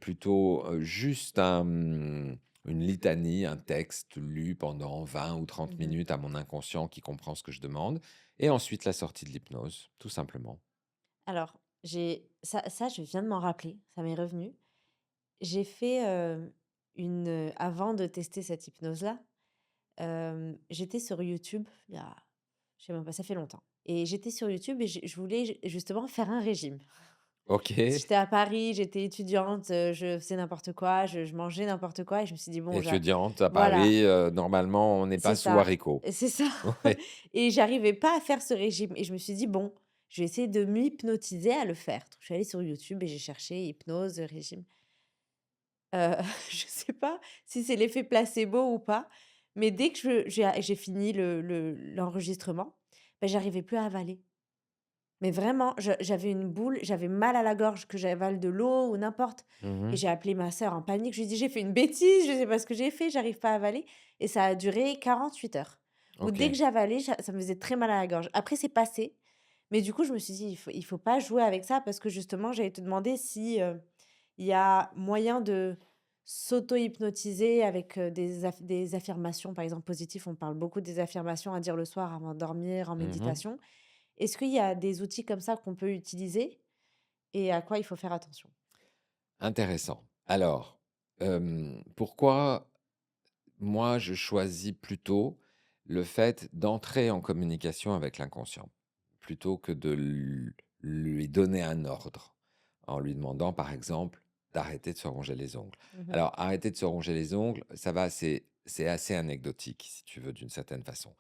plutôt juste une litanie, un texte lu pendant 20 ou 30 Mmh. minutes à mon inconscient qui comprend ce que je demande, et ensuite la sortie de l'hypnose, tout simplement. Alors, je viens de m'en rappeler, ça m'est revenu. J'ai fait, avant de tester cette hypnose-là, j'étais sur YouTube il y a je sais même pas, ça fait longtemps et j'étais sur YouTube et je voulais justement faire un régime. Ok. J'étais à Paris, j'étais étudiante, je faisais n'importe quoi, je mangeais n'importe quoi et je me suis dit: «Bon, Étudiante à voilà, Paris, normalement, on n'est pas c'est sous ça, haricots. c'est ça» Ouais. et j'arrivais pas à faire ce régime et je me suis dit: «Bon, je vais essayer de m'hypnotiser à le faire». Donc je suis allée sur YouTube et j'ai cherché hypnose, régime. Heu, je sais pas si c'est l'effet placebo ou pas, mais dès que j'ai fini l'enregistrement, bah, j'arrivais plus à avaler. Mais vraiment, j'avais une boule, j'avais mal à la gorge, que j'avale de l'eau ou n'importe et Mmh. j'ai appelé ma sœur en panique. Je lui ai dit: «J'ai fait une bêtise, je sais pas ce que j'ai fait, j'arrive pas à avaler» et ça a duré 48 heures où dès que OK. j'avalais, ça me faisait très mal à la gorge. Après c'est passé, mais du coup, je me suis dit: «Il faut pas jouer avec ça» parce que justement, j'allais te demander si, il y a moyen de s'auto-hypnotiser avec, des affirmations, par exemple, positives. On parle beaucoup des affirmations à dire le soir avant de dormir en Mmh. méditation. Est-ce qu'il y a des outils comme ça qu'on peut utiliser et à quoi il faut faire attention? Intéressant. Alors, pourquoi moi je choisis plutôt le fait d'entrer en communication avec l'inconscient, plutôt que de lui donner un ordre, en lui demandant par exemple d'arrêter de se ronger les ongles. Mmh. Alors arrêter de se ronger les ongles, ça va, c'est assez anecdotique si tu veux d'une certaine façon.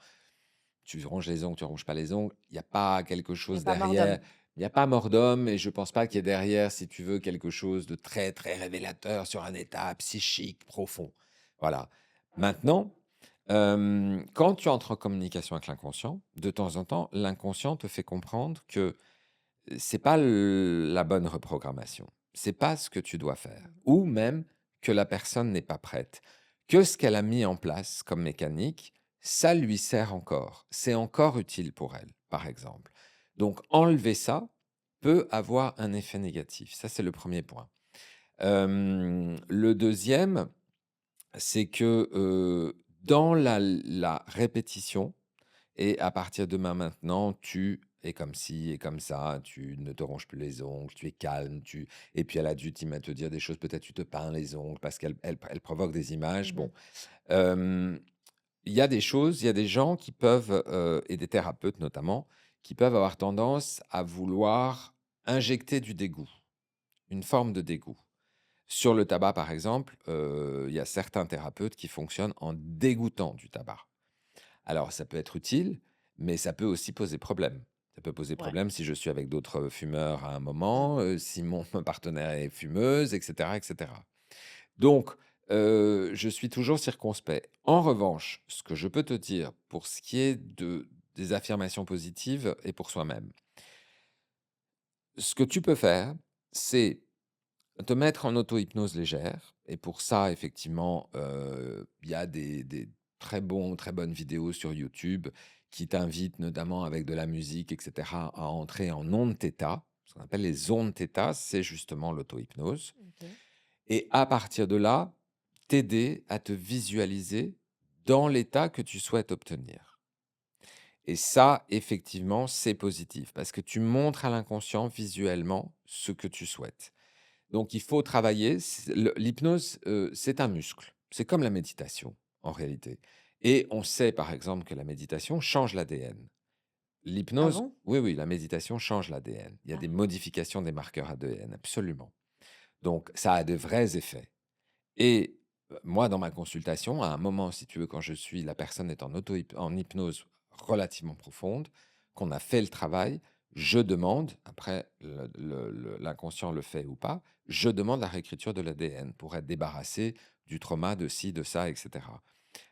Tu ronges les ongles, tu ronges pas les ongles, il y a pas quelque Il y a chose pas mort d'homme. derrière. Il y a pas mort d'homme et je pense pas qu'il y ait derrière, si tu veux, quelque chose de très, très révélateur sur un état psychique profond. Voilà. Maintenant, Quand tu entres en communication avec l'inconscient, de temps en temps, l'inconscient te fait comprendre que c'est pas la bonne reprogrammation. C'est pas ce que tu dois faire. Mmh. Ou même que la personne n'est pas prête. Que ce qu'elle a mis en place comme mécanique, ça lui sert encore. C'est encore utile pour elle, par exemple. Donc, enlever ça peut avoir un effet négatif. Ça, c'est le premier point. Le deuxième, c'est que dans la répétition, et à partir de maintenant, tu es comme ci et comme ça, tu ne te ronges plus les ongles, tu es calme, et puis à l'adulte, il va te dire des choses, peut-être tu te peins les ongles parce qu'elle provoque des images. Mmh. Bon, hem, il y a des choses, il y a des gens qui peuvent, et des thérapeutes notamment, qui peuvent avoir tendance à vouloir injecter du dégoût, une forme de dégoût. Sur le tabac, par exemple, il y a certains thérapeutes qui fonctionnent en dégoûtant du tabac. Alors, ça peut être utile, mais ça peut aussi poser problème. Ça peut poser Ouais. problème si je suis avec d'autres fumeurs à un Mmh. moment, si mon partenaire est fumeuse, et cetera, et cetera. Donc, je suis toujours circonspect. En revanche, ce que je peux te dire pour ce qui est des affirmations positives et pour soi-même, ce que tu peux faire, c'est te mettre en auto-hypnose légère et pour ça, effectivement, il y a des très bonnes vidéos sur YouTube qui t'invitent, notamment avec de la musique et cetera, à entrer en ondes θ. Ce qu'on appelle les ondes θ, c'est justement l'auto-hypnose OK. et à partir de là, t'aider à te visualiser dans l'état que tu souhaites obtenir et ça, effectivement, c'est positif parce que tu montres à l'inconscient visuellement ce que tu souhaites. Donc il faut travailler. L'hypnose, c'est un muscle. C'est comme la méditation, en réalité. Et on sait, par exemple, que la méditation change l'ADN. Ah L'hypnose, bon? oui, oui, la méditation change l'ADN. Il y a des Ah. modifications des marqueurs ADN, absolument. Donc ça a de vrais effets. Et moi, dans ma consultation, à un moment, si tu veux, quand la personne est en hypnose relativement profonde, qu'on a fait le travail, je demande, après l'inconscient le fait ou pas, je demande la réécriture de l'ADN pour être débarrassé du trauma, de ci, de ça, etc.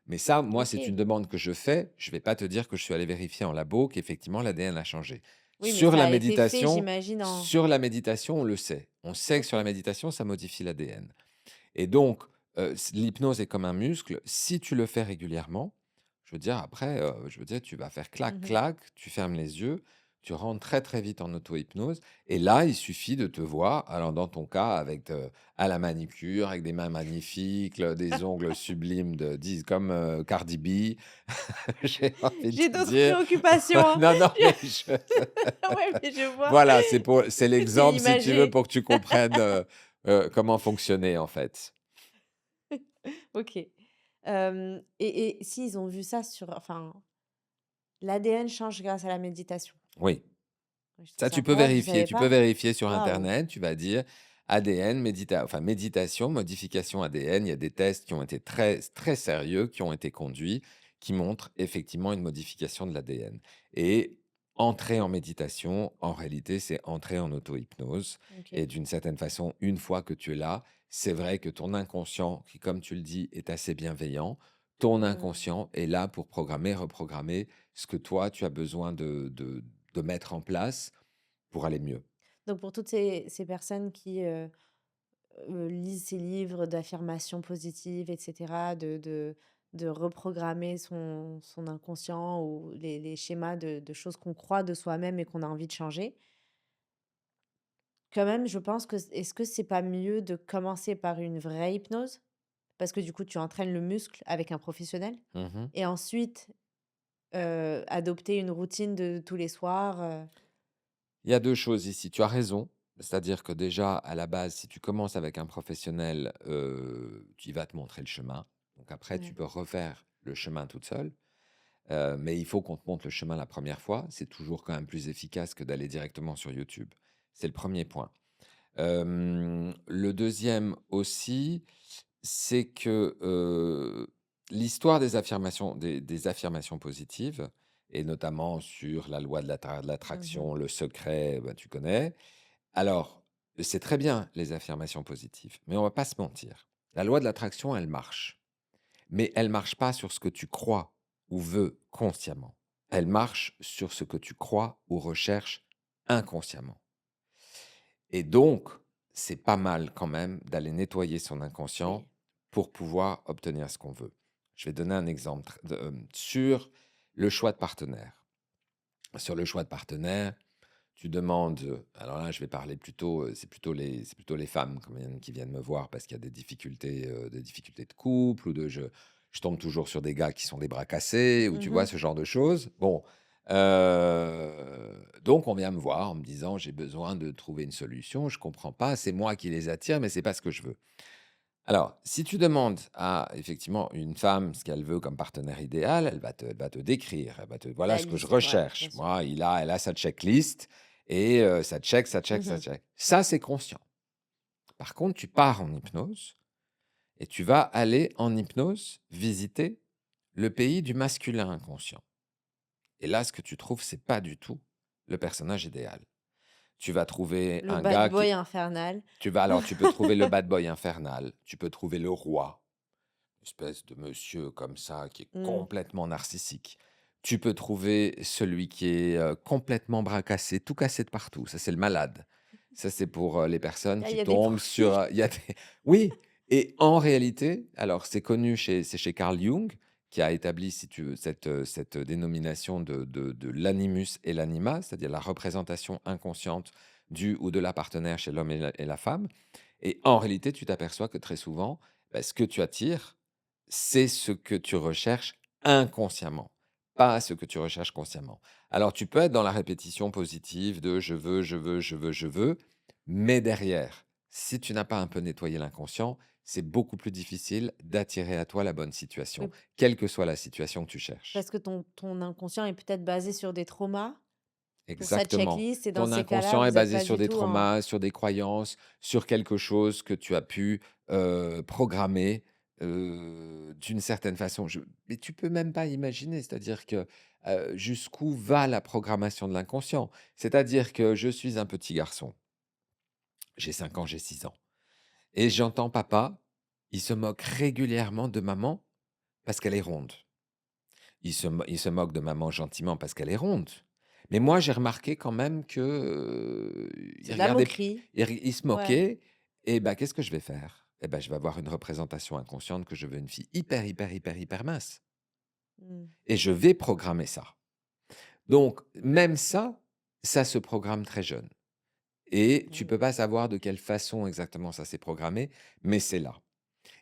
Mais ça, moi, c'est une OK. demande que je fais. Je ne vais pas te dire que je suis allé vérifier en labo qu'effectivement l'ADN a changé. Oui, mais ça a été fait, j'imagine, en Sur la méditation, on le sait. On sait que sur OK. la méditation, ça modifie l'ADN. Et donc, l'hypnose est comme un muscle. Si tu le fais régulièrement, je veux dire après, je veux dire, tu vas faire clac, Mmh. clac, tu fermes les yeux, tu rentres très, très vite en auto-hypnose et là, il suffit de te voir, alors dans ton cas avec, à la manicure, avec des mains magnifiques, des ongles sublimes comme, Cardi B, j'ai envie de J'ai te d'autres dire. préoccupations, hein. Non, non, mais Ouais, mais je vois. voilà, c'est C'est l'exemple si tu veux imagé. pour que tu comprennes, comment fonctionner en fait. OK. Et s'ils ont vu ça l'ADN change grâce à la méditation? Oui. Je trouve Ça, ça tu peux incroyable, je vérifier. savais Tu peux pas. vérifier sur Waouh! internet, tu vas dire ADN, enfin méditation, modification ADN. Il y a des tests qui ont été très, très sérieux, qui ont été conduits, qui montrent effectivement une modification de l'ADN. Et entrer en méditation, en réalité, c'est entrer en auto-hypnose. Et OK. d'une certaine façon, une fois que tu es là, c'est vrai que ton inconscient, qui, comme tu le dis, est assez bienveillant, ton Mmh. inconscient est là pour programmer, reprogrammer ce que toi, tu as besoin de mettre en place pour aller mieux. Donc pour toutes ces personnes qui, lisent ces livres d'affirmations positives et cetera, de reprogrammer son inconscient ou les schémas de choses qu'on croit de soi-même et qu'on a envie de changer. Quand même, je pense que est-ce que c'est pas mieux de commencer par une vraie hypnose? Parce que du coup, tu entraînes le muscle avec un professionnel Mmh. et ensuite, adopter une routine de tous les soirs, Il y a 2 choses ici. Tu as raison, c'est-à-dire que déjà, à la base, si tu commences avec un professionnel, il va te montrer le chemin. Donc après, tu ouais. peux refaire le chemin toute seule, mais il faut qu'on te montre le chemin la première fois. C'est toujours quand même plus efficace que d'aller directement sur YouTube. C'est le premier point. Le deuxième aussi, c'est que, l'histoire des affirmations positives et notamment sur la loi de Mmh. l'attraction, le secret, bah, tu connais. Alors, c'est très bien les affirmations positives, mais on va pas se mentir. La loi de l'attraction, elle marche. mais elle marche pas sur ce que tu crois ou veux consciemment. Elle marche sur ce que tu crois ou recherches inconsciemment. Et donc, c'est pas mal quand même d'aller nettoyer son inconscient Oui. pour pouvoir obtenir ce qu'on veut. Je vais donner un exemple sur le choix de partenaire. Sur le choix de partenaire, tu demandes, alors là, je vais parler plutôt, c'est plutôt les femmes qui viennent me voir parce qu'il y a des difficultés de couple ou je tombe toujours sur des gars qui sont des bras cassés ou tu vois Mmh. ce genre de choses. Bon, donc on vient me voir en me disant: «J'ai besoin de trouver une solution, je comprends pas, c'est moi qui les attire, mais c'est pas ce que je veux». Alors, si tu demandes à effectivement une femme ce qu'elle veut comme partenaire idéal, elle va te décrire, elle va te voilà La ce que je liste, ouais, bien recherche. sûr. Moi, elle a sa checklist et ça check, ça check, ça Mmh. check. Ça, c'est conscient. Par contre, tu pars en hypnose et tu vas aller en hypnose visiter le pays du masculin inconscient. Et là, ce que tu trouves, c'est pas du tout le personnage idéal. Tu vas trouver Le un bad gars boy qui infernal. tu peux trouver le bad boy infernal, tu peux trouver le roi. Espèce de monsieur comme ça qui est Mmh. complètement narcissique. Tu peux trouver celui qui est, complètement bras cassé, tout cassé de partout. Ça, c'est le malade. Ça, c'est pour, les personnes Ah, il qui y a des tombent profils. sur, il y a des oui et en réalité, alors c'est connu c'est chez Carl Jung qui a établi, si tu veux, cette dénomination de l'animus et l'anima, c'est-à-dire la représentation inconsciente du ou de la partenaire chez l'homme et la femme et en réalité, tu t'aperçois que très souvent, bah, ce que tu attires, c'est ce que tu recherches inconsciemment, pas ce que tu recherches consciemment. Alors, tu peux être dans la répétition positive de je veux, je veux, je veux, je veux, mais derrière, si tu n'as pas un peu nettoyé l'inconscient, c'est beaucoup plus difficile d'attirer à toi la bonne situation, Oui, quelle que soit la situation que tu cherches. parce que ton inconscient est peut-être basé sur des traumas pour cette Exactement. checklist et dans Ton ces cas-là, inconscient est vous êtes basé pas sur du des tout en traumas, sur des croyances, sur quelque chose que tu as pu, programmer, d'une certaine façon. Mais tu peux même pas imaginer, c'est-à-dire que, jusqu'où va la programmation de l'inconscient? C'est-à-dire que je suis un petit garçon, j'ai 5 ans, j'ai 6 ans et j'entends papa, il se moque régulièrement de maman parce qu'elle est ronde. Il se moque de maman gentiment parce qu'elle est ronde. Mais moi, j'ai remarqué quand même que, c'est il de la regardait moquerie. il se Ouais. moquait et bah, qu'est-ce que je vais faire? Et ben je vais avoir une représentation inconsciente que je veux une fille hyper, hyper, hyper, hyper mince Mmh. et je vais programmer ça. Donc même ça, ça se programme très jeune et tu Oui. peux pas savoir de quelle façon exactement ça s'est programmé, mais c'est là.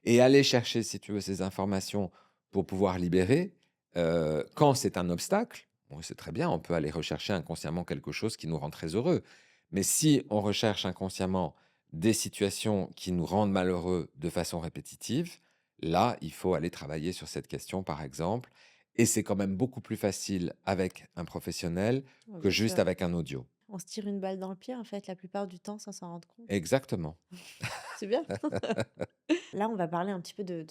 Et aller chercher, si tu veux, ces informations pour pouvoir libérer, quand c'est un obstacle, bon, c'est très bien, on peut aller rechercher inconsciemment quelque chose qui nous rend très heureux. Mais si on recherche inconsciemment des situations qui nous rendent malheureux de façon répétitive, là, il faut aller travailler sur cette question, par exemple. Et c'est quand même beaucoup plus facile avec un professionnel Ouais, que bien juste sûr. avec un audio. On se tire une balle dans le pied, en fait, la plupart du temps, sans s'en rendre compte. Exactement. C'est bien. Là, on va parler un petit peu de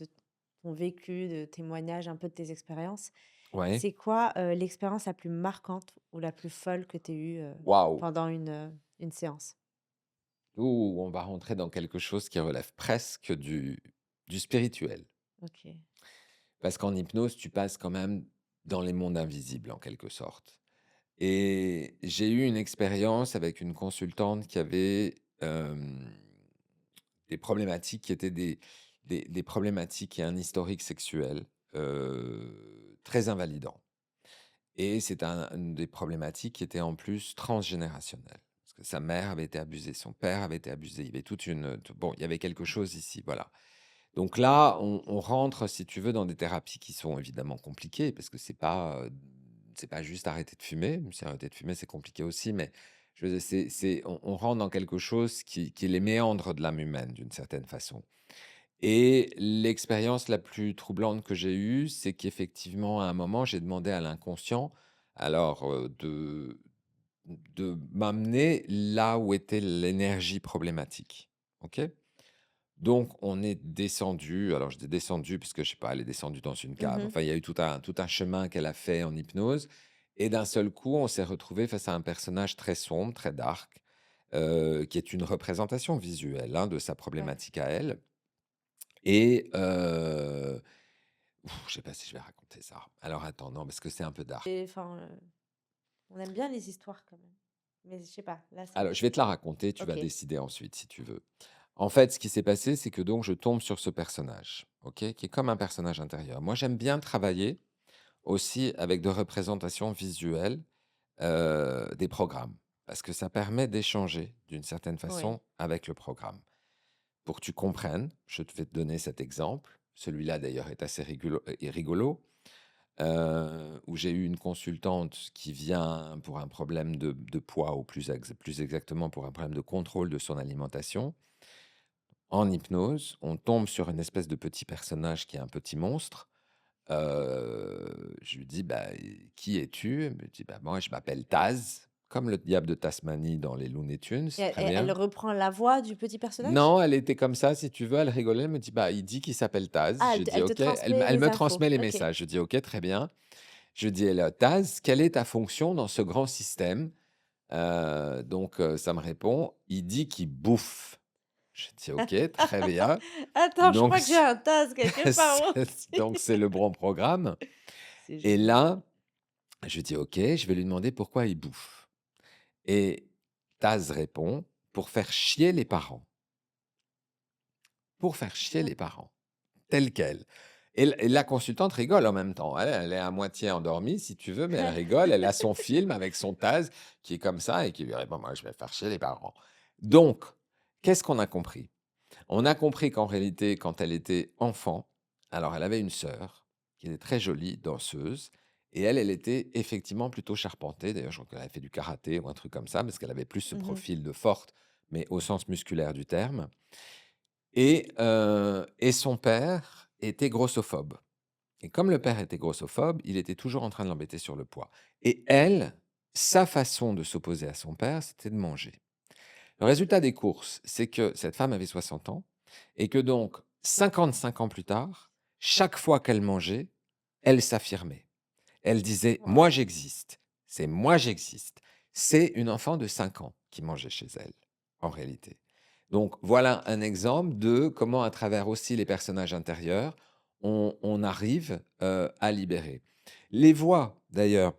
ton vécu, de témoignages, un peu de tes expériences. Ouais. C'est quoi, l'expérience la plus marquante ou la plus folle que tu aies eue, Waouh! pendant une séance? Ouh, on va rentrer dans quelque chose qui relève presque du spirituel. OK. Parce qu'en hypnose, tu passes quand même dans les mondes invisibles, en quelque sorte. Et j'ai eu une expérience avec une consultante qui avait des problématiques qui étaient des problématiques et un historique sexuel très invalidant. Et c'est une des problématiques qui était en plus transgénérationnelle. Parce que sa mère avait été abusée, son père avait été abusé. Il y avait bon, il y avait quelque chose ici, voilà. Donc là, on rentre, si tu veux, dans des thérapies qui sont évidemment compliquées, parce que c'est pas juste arrêter de fumer. Même si arrêter de fumer, c'est compliqué aussi, mais je veux dire, on rentre dans quelque chose qui est les méandres de l'âme humaine, d'une certaine façon. Et l'expérience la plus troublante que j'ai eue, c'est qu'effectivement, à un moment, j'ai demandé à l'inconscient, alors, de m'amener là où était l'énergie problématique. OK? Donc on est descendu, alors je dis descendu puisque je sais pas, elle est descendue dans une cave. Mmh. Enfin, il y a eu tout un chemin qu'elle a fait en hypnose et d'un seul coup, on s'est retrouvé face à un personnage très sombre, très dark, qui est une représentation visuelle, hein, de sa Ouais. problématique à elle et Ouf, je sais pas si je vais raconter ça. Alors attends, non, parce que c'est un peu dark. Et enfin, on aime bien les histoires quand même. Mais je sais pas, là, c'est Alors, je vais te la raconter, tu vas OK. décider ensuite si tu veux. En fait, ce qui s'est passé, c'est que donc je tombe sur ce personnage, OK, qui est comme un personnage intérieur. Moi, j'aime bien travailler aussi avec de représentations visuelles, des programmes, parce que ça permet d'échanger d'une certaine Oui, façon avec le programme. Pour que tu comprennes, je te vais te donner cet exemple. Celui-là, d'ailleurs, est assez rigolo, où j'ai eu une consultante qui vient pour un problème de poids, ou plus exactement pour un problème de contrôle de son alimentation. En hypnose, on tombe sur une espèce de petit personnage qui est un petit monstre. Je lui dis: «Bah, qui es-tu?» Elle me dit: «Bah, moi, je m'appelle Taz», comme le diable de Tasmanie dans les Looney Tunes, et très elle bien. reprend la voix du petit personnage? Non, elle était comme ça, si tu veux, elle rigolait, elle me dit: «Bah, il dit qu'il s'appelle Taz». Ah, Je dis: elle te «OK». Elle transmet les me infos? transmet les OK. messages. Je dis: «OK, très bien». Je dis: Taz, quelle est ta fonction dans ce grand système?» Ça me répond: «Il dit qu'il bouffe». Je dis: «OK, très bien». Attends, je Donc crois que j'ai c un tasse quelque part moi aussi. c'est le bon programme. C'est Et génial. là, je dis: «OK, je vais lui demander pourquoi il bouffe». Et Taz répond: «Pour faire chier les parents». Pour faire chier les parents, tel quel. Et la consultante rigole en même temps. Elle est à moitié endormie, si tu veux, mais elle rigole. Elle a son film avec son Taz qui est comme ça et qui lui répond: «Moi, je vais faire chier les parents». Donc, qu'est-ce qu'on a compris? On a compris qu'en réalité, quand elle était enfant, alors elle avait une sœur qui était très jolie, danseuse, et elle était effectivement plutôt charpentée. D'ailleurs, je crois qu'elle avait fait du karaté ou un truc comme ça, parce qu'elle avait plus ce Mmh. profil de forte, mais au sens musculaire du terme. Et son père était grossophobe. Et comme le père était grossophobe, il était toujours en train de l'embêter sur le poids. Et elle, sa façon de s'opposer à son père, c'était de manger. Le résultat des courses, c'est que cette femme avait 60 ans et que donc 55 ans plus tard, chaque fois qu'elle mangeait, elle s'affirmait. Elle disait: «Moi Waouh! j'existe, c'est moi j'existe». C'est une enfant de 5 ans qui mangeait chez elle, en réalité. Donc voilà un exemple de comment, à travers aussi les personnages intérieurs, on arrive, à libérer. Les voix d'ailleurs,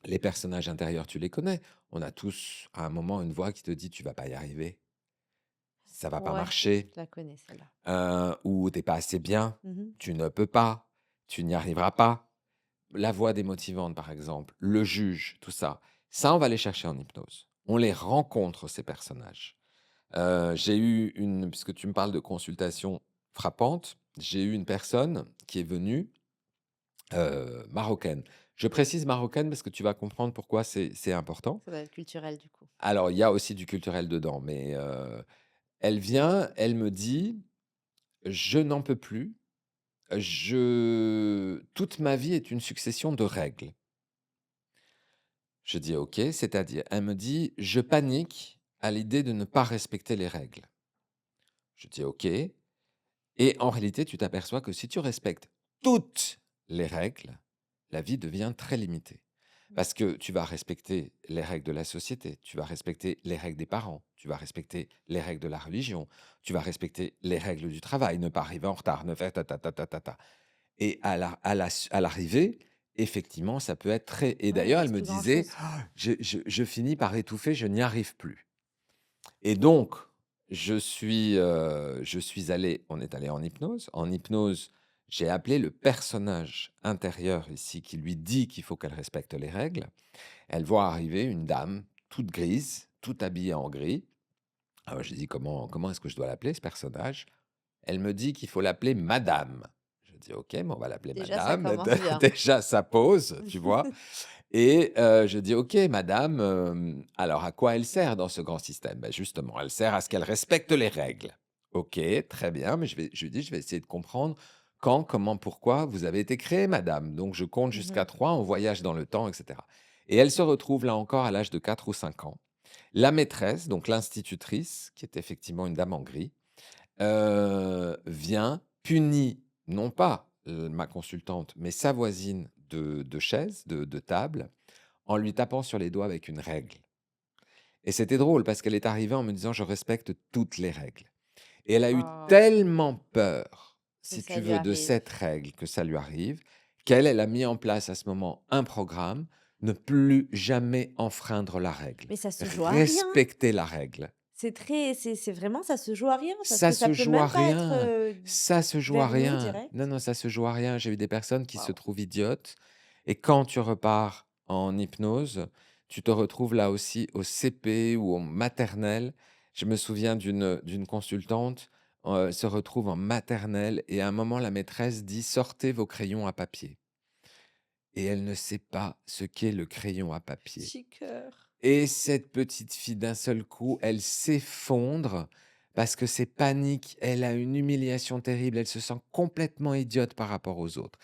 les personnages intérieurs, tu les connais. On a tous, à un moment, une voix qui te dit: «Tu vas pas y arriver, ça va pas Ouais, marcher», je la connais celle-là. ou «Tu pas assez bien, Mmh. tu ne peux pas, tu n'y arriveras pas». La voix démotivante, par exemple, le juge, tout ça. Ça, on va les chercher en hypnose. On les rencontre, ces personnages. J'ai eu une puisque tu me parles de consultation frappante, j'ai eu une personne qui est venue, marocaine. Je précise marocaine parce que tu vas comprendre pourquoi c'est important. Ça doit être culturel du coup. Alors, il y a aussi du culturel dedans, mais elle vient, elle me dit: «Je n'en peux plus, je toute ma vie est une succession de règles». Je dis: «OK, c'est-à-dire?» Elle me dit: «Je panique à l'idée de ne pas respecter les règles». Je dis: «OK, et en réalité, tu t'aperçois que si tu respectes toutes les règles, la vie devient très limitée. Mmh. Parce que tu vas respecter les règles de la société, tu vas respecter les règles des parents, tu vas respecter les règles de la religion, tu vas respecter les règles du travail, ne pas arriver en retard, ne faire ta ta ta ta ta ta». Et à l'arrivée, effectivement, ça peut être très, et Ouais, il d'ailleurs, elle reste me plus grand disait: chose. «Ah, je finis par étouffer, je n'y arrive plus». Et donc, je suis allé on est allé en hypnose. En hypnose, j'ai appelé le personnage intérieur ici qui lui dit qu'il faut qu'elle respecte les règles. Elle voit arriver une dame toute grise, toute habillée en gris. Alors je lui dis: «Comment est-ce que je dois l'appeler, ce personnage?» Elle me dit qu'il faut l'appeler madame. Je dis: «OK, mais on va l'appeler Déjà, ça madame». commence bien. Déjà ça pose, tu vois? Et je dis: «OK madame, alors à quoi elle sert dans ce grand système?» Ben justement, elle sert à ce qu'elle respecte les règles. OK, très bien, mais je lui dis: «Je vais essayer de comprendre quand, comment, pourquoi vous avez été créée madame. Donc je compte jusqu'à Mmh. 3, on voyage dans le temps et cetera». Et elle se retrouve là encore à l'âge de 4 ou 5 ans. La maîtresse, donc l'institutrice, qui est effectivement une dame en gris, vient, punit non pas, ma consultante, mais sa voisine de chaise, de table, en lui tapant sur les doigts avec une règle. Et c'était drôle parce qu'elle est arrivée en me disant: «Je respecte toutes les règles». Et elle a eu Waouh! tellement peur, Que si ça tu lui veux, de arrive. cette règle, que ça lui arrive, qu'elle, elle a mis en place à ce moment un programme, ne plus jamais enfreindre la règle, Mais ça se joue à rien. respecter la règle. C'est vraiment ça se joue à rien parce Ça que ça se peut joue à même pas être, rien, ça se joue à vers nous rien. Non, direct. non, ça se joue à rien. J'ai eu des personnes qui se Waouh. trouvent idiotes et quand tu repars en hypnose, tu te retrouves là aussi au CP ou en maternelle. Je me souviens d'une consultante, se retrouve en maternelle et à un moment, la maîtresse dit: «Sortez vos crayons à papier» et elle ne sait pas ce qu'est le crayon à papier. Petit cœur. Et cette petite fille, d'un seul coup, elle s'effondre parce que c'est panique. Elle a une humiliation terrible. Elle se sent complètement idiote par rapport aux autres.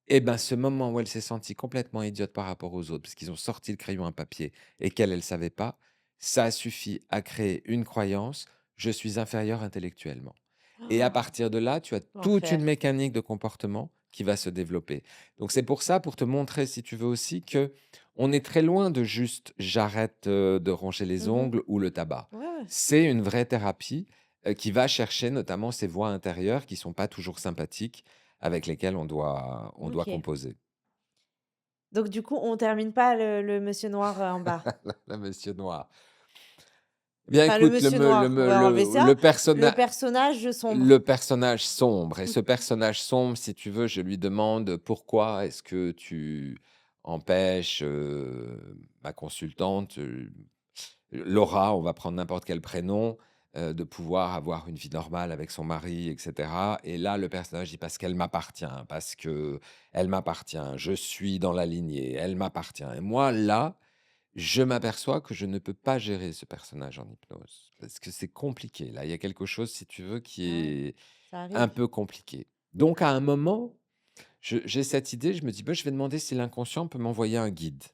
Et ben, ce moment où elle s'est sentie complètement idiote par rapport aux autres, parce qu'ils ont sorti le crayon à papier et qu'elle, elle ne savait pas, ça a suffi à créer une croyance: je suis inférieur intellectuellement. Et à partir de là, tu as toute une L'enfer. mécanique de comportement qui va se développer. Donc c'est pour ça, pour te montrer, si tu veux aussi, que on est très loin de juste j'arrête de ronger les Mmh. ongles ou le tabac. Ouais, ouais. C'est une vraie thérapie qui va chercher notamment ces voix intérieures qui sont pas toujours sympathiques, avec lesquelles on doit OK. composer. Donc du coup, on termine pas le monsieur noir, en bas? La Monsieur Noir. Bien Enfin, le écoute, monsieur noir, on va enlever ça. Le personnage sombre. le personnage sombre et ce personnage sombre, si tu veux, je lui demande: «Pourquoi est-ce que tu empêches, ma consultante, Laura», on va prendre n'importe quel prénom, de pouvoir avoir une vie normale avec son mari et cetera et là, le personnage dit: «Parce qu'elle m'appartient, parce que elle m'appartient, je suis dans la lignée, elle m'appartient» et moi, là, je m'aperçois que je ne peux pas gérer ce personnage en hypnose, parce que c'est compliqué. Là, il y a quelque chose, si tu veux, qui Ah ouais, est ça un arrive. peu compliqué. Donc à un moment, j'ai cette idée, je me dis: «Bah, je vais demander si l'inconscient peut m'envoyer un guide,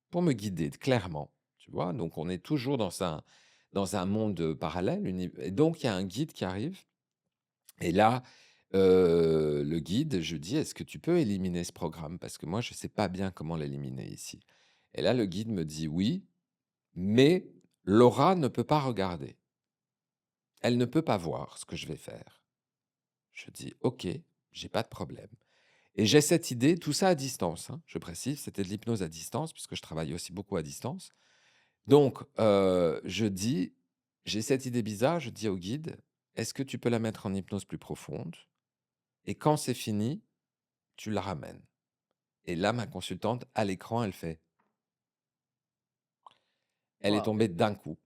pour me guider clairement». Tu vois? Donc on est toujours dans un monde, parallèle, et donc il y a un guide qui arrive et là, le guide, je dis: «Est-ce que tu peux éliminer ce programme? Parce que moi, je ne sais pas bien comment l'éliminer ici». Et là, le guide me dit: «Oui, mais Laura ne peut pas regarder. Elle ne peut pas voir ce que je vais faire». Je dis: «OK, j'ai pas de problème» et j'ai cette idée, tout ça à distance, hein, je précise, c'était de l'hypnose à distance puisque je travaille aussi beaucoup à distance. Donc je dis j'ai cette idée bizarre, je dis au guide: «Est-ce que tu peux la mettre en hypnose plus profonde et quand c'est fini, tu la ramènes?» Et là, ma consultante, à l'écran, elle est Waouh. tombée d'un coup.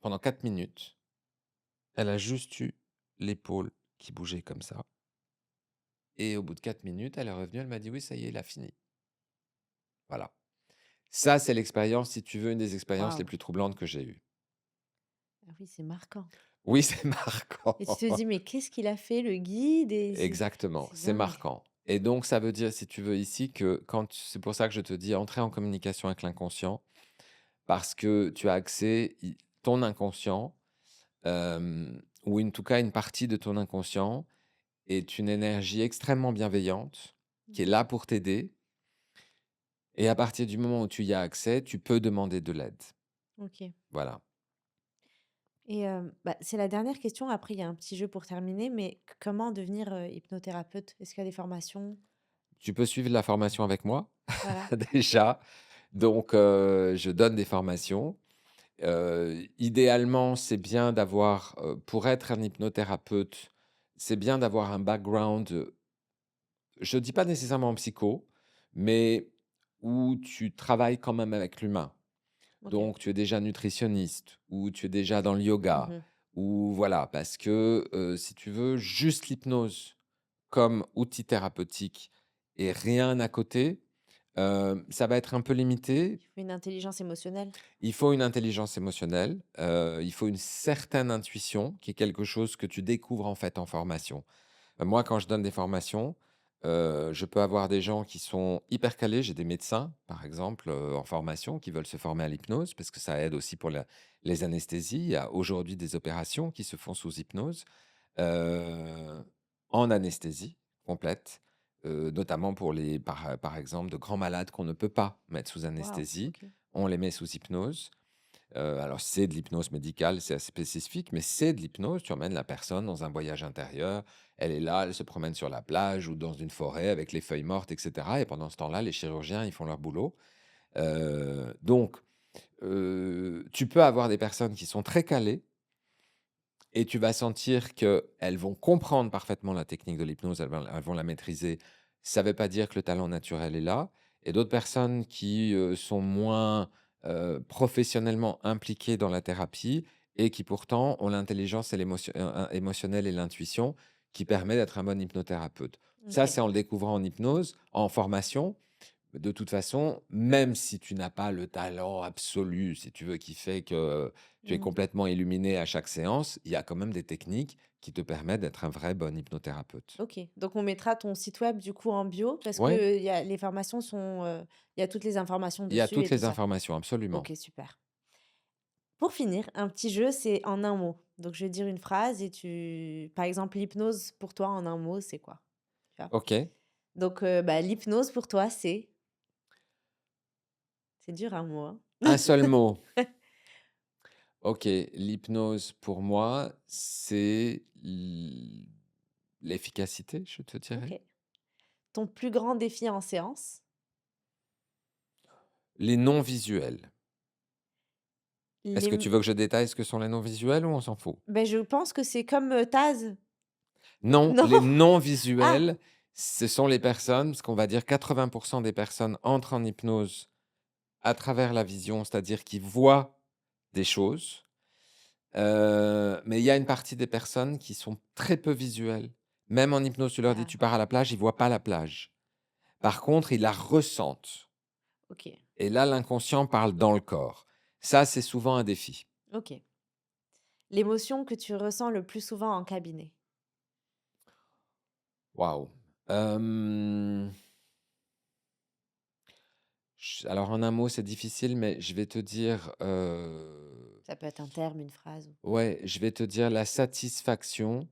Pendant 4 minutes, elle a juste eu l'épaule qui bougeait comme ça. Et au bout de 4 minutes, elle est revenue, elle m'a dit: «Oui, ça y est, il a fini». Voilà. Ça, c'est l'expérience, si tu veux, une des expériences les Waouh. plus troublantes que j'ai eues. Ah oui, c'est marquant Oui, c'est marquant. et tu te dis: «Mais qu'est-ce qu'il a fait le guide?» et Exactement, c'est c'est dingue. marquant. Et donc ça veut dire, si tu veux, ici, que c'est pour ça que je te dis entrer en communication avec l'inconscient, parce que tu as accès ton inconscient, ou en tout cas une partie de ton inconscient est une énergie extrêmement bienveillante qui est Mmh. là pour t'aider et à partir du moment où tu y as accès, tu peux demander de l'aide. OK. Voilà. Et bah, c'est la dernière question, après il y a un petit jeu pour terminer, mais comment devenir, hypnothérapeute? Est-ce qu'il y a des formations? Tu peux suivre la formation avec moi Voilà. déjà. Donc, je donne des formations. Idéalement, c'est bien d'avoir, pour être un hypnothérapeute, c'est bien d'avoir un background, je ne dis pas nécessairement en psycho, mais où tu travailles quand même avec l'humain. OK. Donc tu es déjà nutritionniste ou tu es déjà dans le yoga Mmh. ou voilà, parce que, si tu veux, juste l'hypnose comme outil thérapeutique et rien à côté, ça va être un peu limité. Il faut une intelligence émotionnelle? Il faut une intelligence émotionnelle, il faut une certaine intuition qui est quelque chose que tu découvres en fait en formation. Moi, quand je donne des formations, je peux avoir des gens qui sont hyper calés. J'ai des médecins, par exemple, en formation qui veulent se former à l'hypnose parce que ça aide aussi pour les anesthésies. Il y a aujourd'hui des opérations qui se font sous hypnose, heu, en anesthésie complète, notamment pour par exemple, de grands malades qu'on ne peut pas mettre sous Waouh, anesthésie. OK. On les met sous hypnose. Alors c'est de l'hypnose médicale, c'est assez spécifique, mais c'est de l'hypnose. Tu emmènes la personne dans un voyage intérieur. Elle est là, elle se promène sur la plage ou dans une forêt avec les feuilles mortes et cetera, et pendant ce temps-là, les chirurgiens, ils font leur boulot. Donc tu peux avoir des personnes qui sont très calées et tu vas sentir qu'elles vont comprendre parfaitement la technique de l'hypnose, elles vont la maîtriser. Ça ne veut pas dire que le talent naturel est là. Et d'autres personnes qui sont moins professionnellement impliquées dans la thérapie et qui pourtant ont l'intelligence et émotionnelle et l'intuition qui permet d'être un bon hypnothérapeute. Ça, OK. c'est en le découvrant en hypnose, en formation. De toute façon, même si tu n'as pas le talent absolu, si tu veux, qui fait que tu es Mmh. complètement illuminé à chaque séance, il y a quand même des techniques qui te permettent d'être un vrai bon hypnothérapeute. OK. Donc on mettra ton site web du coup en bio parce Ouais, que, il y a les formations sont, il y a toutes les informations il y a dessus toutes et tout les ça? informations, absolument. OK, super. Pour finir, un petit jeu, c'est en un mot. Donc je vais dire une phrase et tu par exemple, l'hypnose pour toi en un mot, c'est quoi? Tu vois? OK. Donc bah, l'hypnose pour toi, c'est dur un mot, hein? Un seul mot. OK. L'hypnose, pour moi, c'est l'efficacité, je te dirais. OK. Ton plus grand défi en séance? Les non visuels. Est-ce Les que m tu veux que je détaille ce que sont les non visuels ou on s'en fout? Je pense que c'est comme, Taz? Non, Non? les non Ah! visuels, ce sont les personnes, parce qu'on va dire 80 des personnes entrent en hypnose à travers la vision, c'est-à-dire qu'ils voient des choses, mais il y a une partie des personnes qui sont très peu visuelles. Même en hypnose, tu leur dis: Ah, «Tu pars à la plage», ils voient pas la plage. Par contre, ils la ressentent OK, et là, l'inconscient parle dans le corps. Ça, c'est souvent un défi. OK. L'émotion que tu ressens le plus souvent en cabinet? Waouh! Hem Alors en un mot, c'est difficile, mais je vais te dire, Ça peut être un terme, une phrase ou ouais, je vais te dire la satisfaction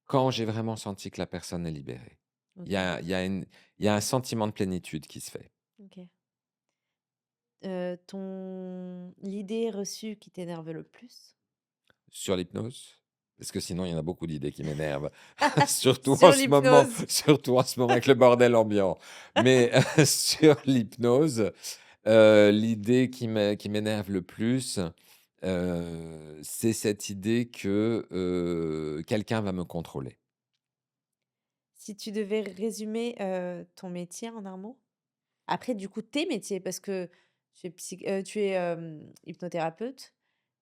quand j'ai vraiment senti que la personne est libérée. Il y OK, a il y a une il y a un sentiment de plénitude qui se fait. OK. Ton l'idée reçue qui t'énerve le plus? Sur l'hypnose, parce que sinon il y en a beaucoup d'idées qui m'énervent, surtout en Sur ce moment l'hypnose. surtout en ce moment avec le bordel ambiant. Mais sur l'hypnose, l'idée qui m'énerve le plus, c'est cette idée que, quelqu'un va me contrôler. Si tu devais résumer, ton métier en un mot? Après du coup tes métiers parce que tu es, hypnothérapeute,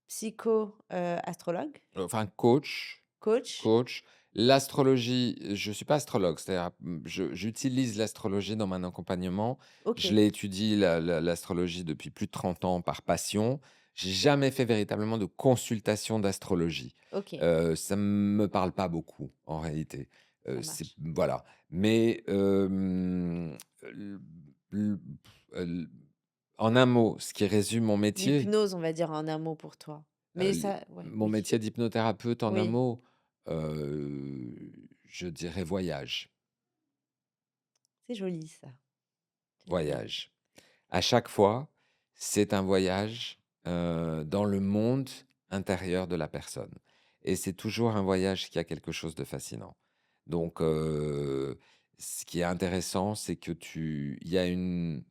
psycho, astrologue, Enfin coach. coach. Coach. L'astrologie, je suis pas astrologue, c'est-à-dire, j'utilise l'astrologie dans mon accompagnement. Je OK, l'ai étudié l'astrologie depuis plus de 30 ans par passion. J'ai jamais fait véritablement de consultation d'astrologie. OK, Ça me parle pas beaucoup en réalité. ça C'est marche. voilà. Mais, l l l en un mot, ce qui résume mon métier, L'hypnose, on va dire en un mot pour toi. Mais L ça ouais, mon oui, métier d'hypnothérapeute en un oui, mot, je dirais voyage, c'est joli ça, j'aime bien. voyage. À chaque fois, c'est un voyage, dans le monde intérieur de la personne et c'est toujours un voyage qui a quelque chose de fascinant. Donc ce qui est intéressant, c'est que tu il y a une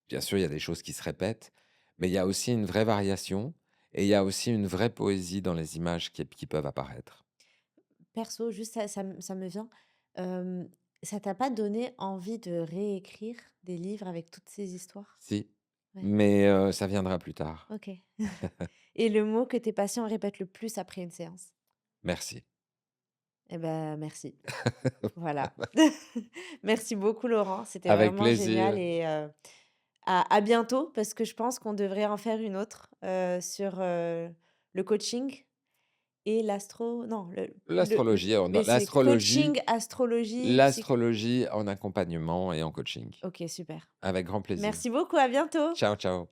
bien sûr, il y a des choses qui se répètent, mais il y a aussi une vraie variation et il y a aussi une vraie poésie dans les images qui peuvent apparaître. Perso, juste ça me vient, hem, ça t'a pas donné envie de réécrire des livres avec toutes ces histoires? Si, Ouais, mais ça viendra plus tard. OK. Et le mot que tes patients répètent le plus après une séance? Merci. Eh ben, merci. Voilà. Merci beaucoup Laurent, c'était Avec vraiment génial plaisir. et à bientôt parce que je pense qu'on devrait en faire une autre, sur, le coaching et l'astro non, L'astrologie, mais c'est coaching, astrologie, l'astrologie en accompagnement et en coaching. OK, super. Avec grand plaisir. Merci beaucoup, à bientôt. Ciao, ciao.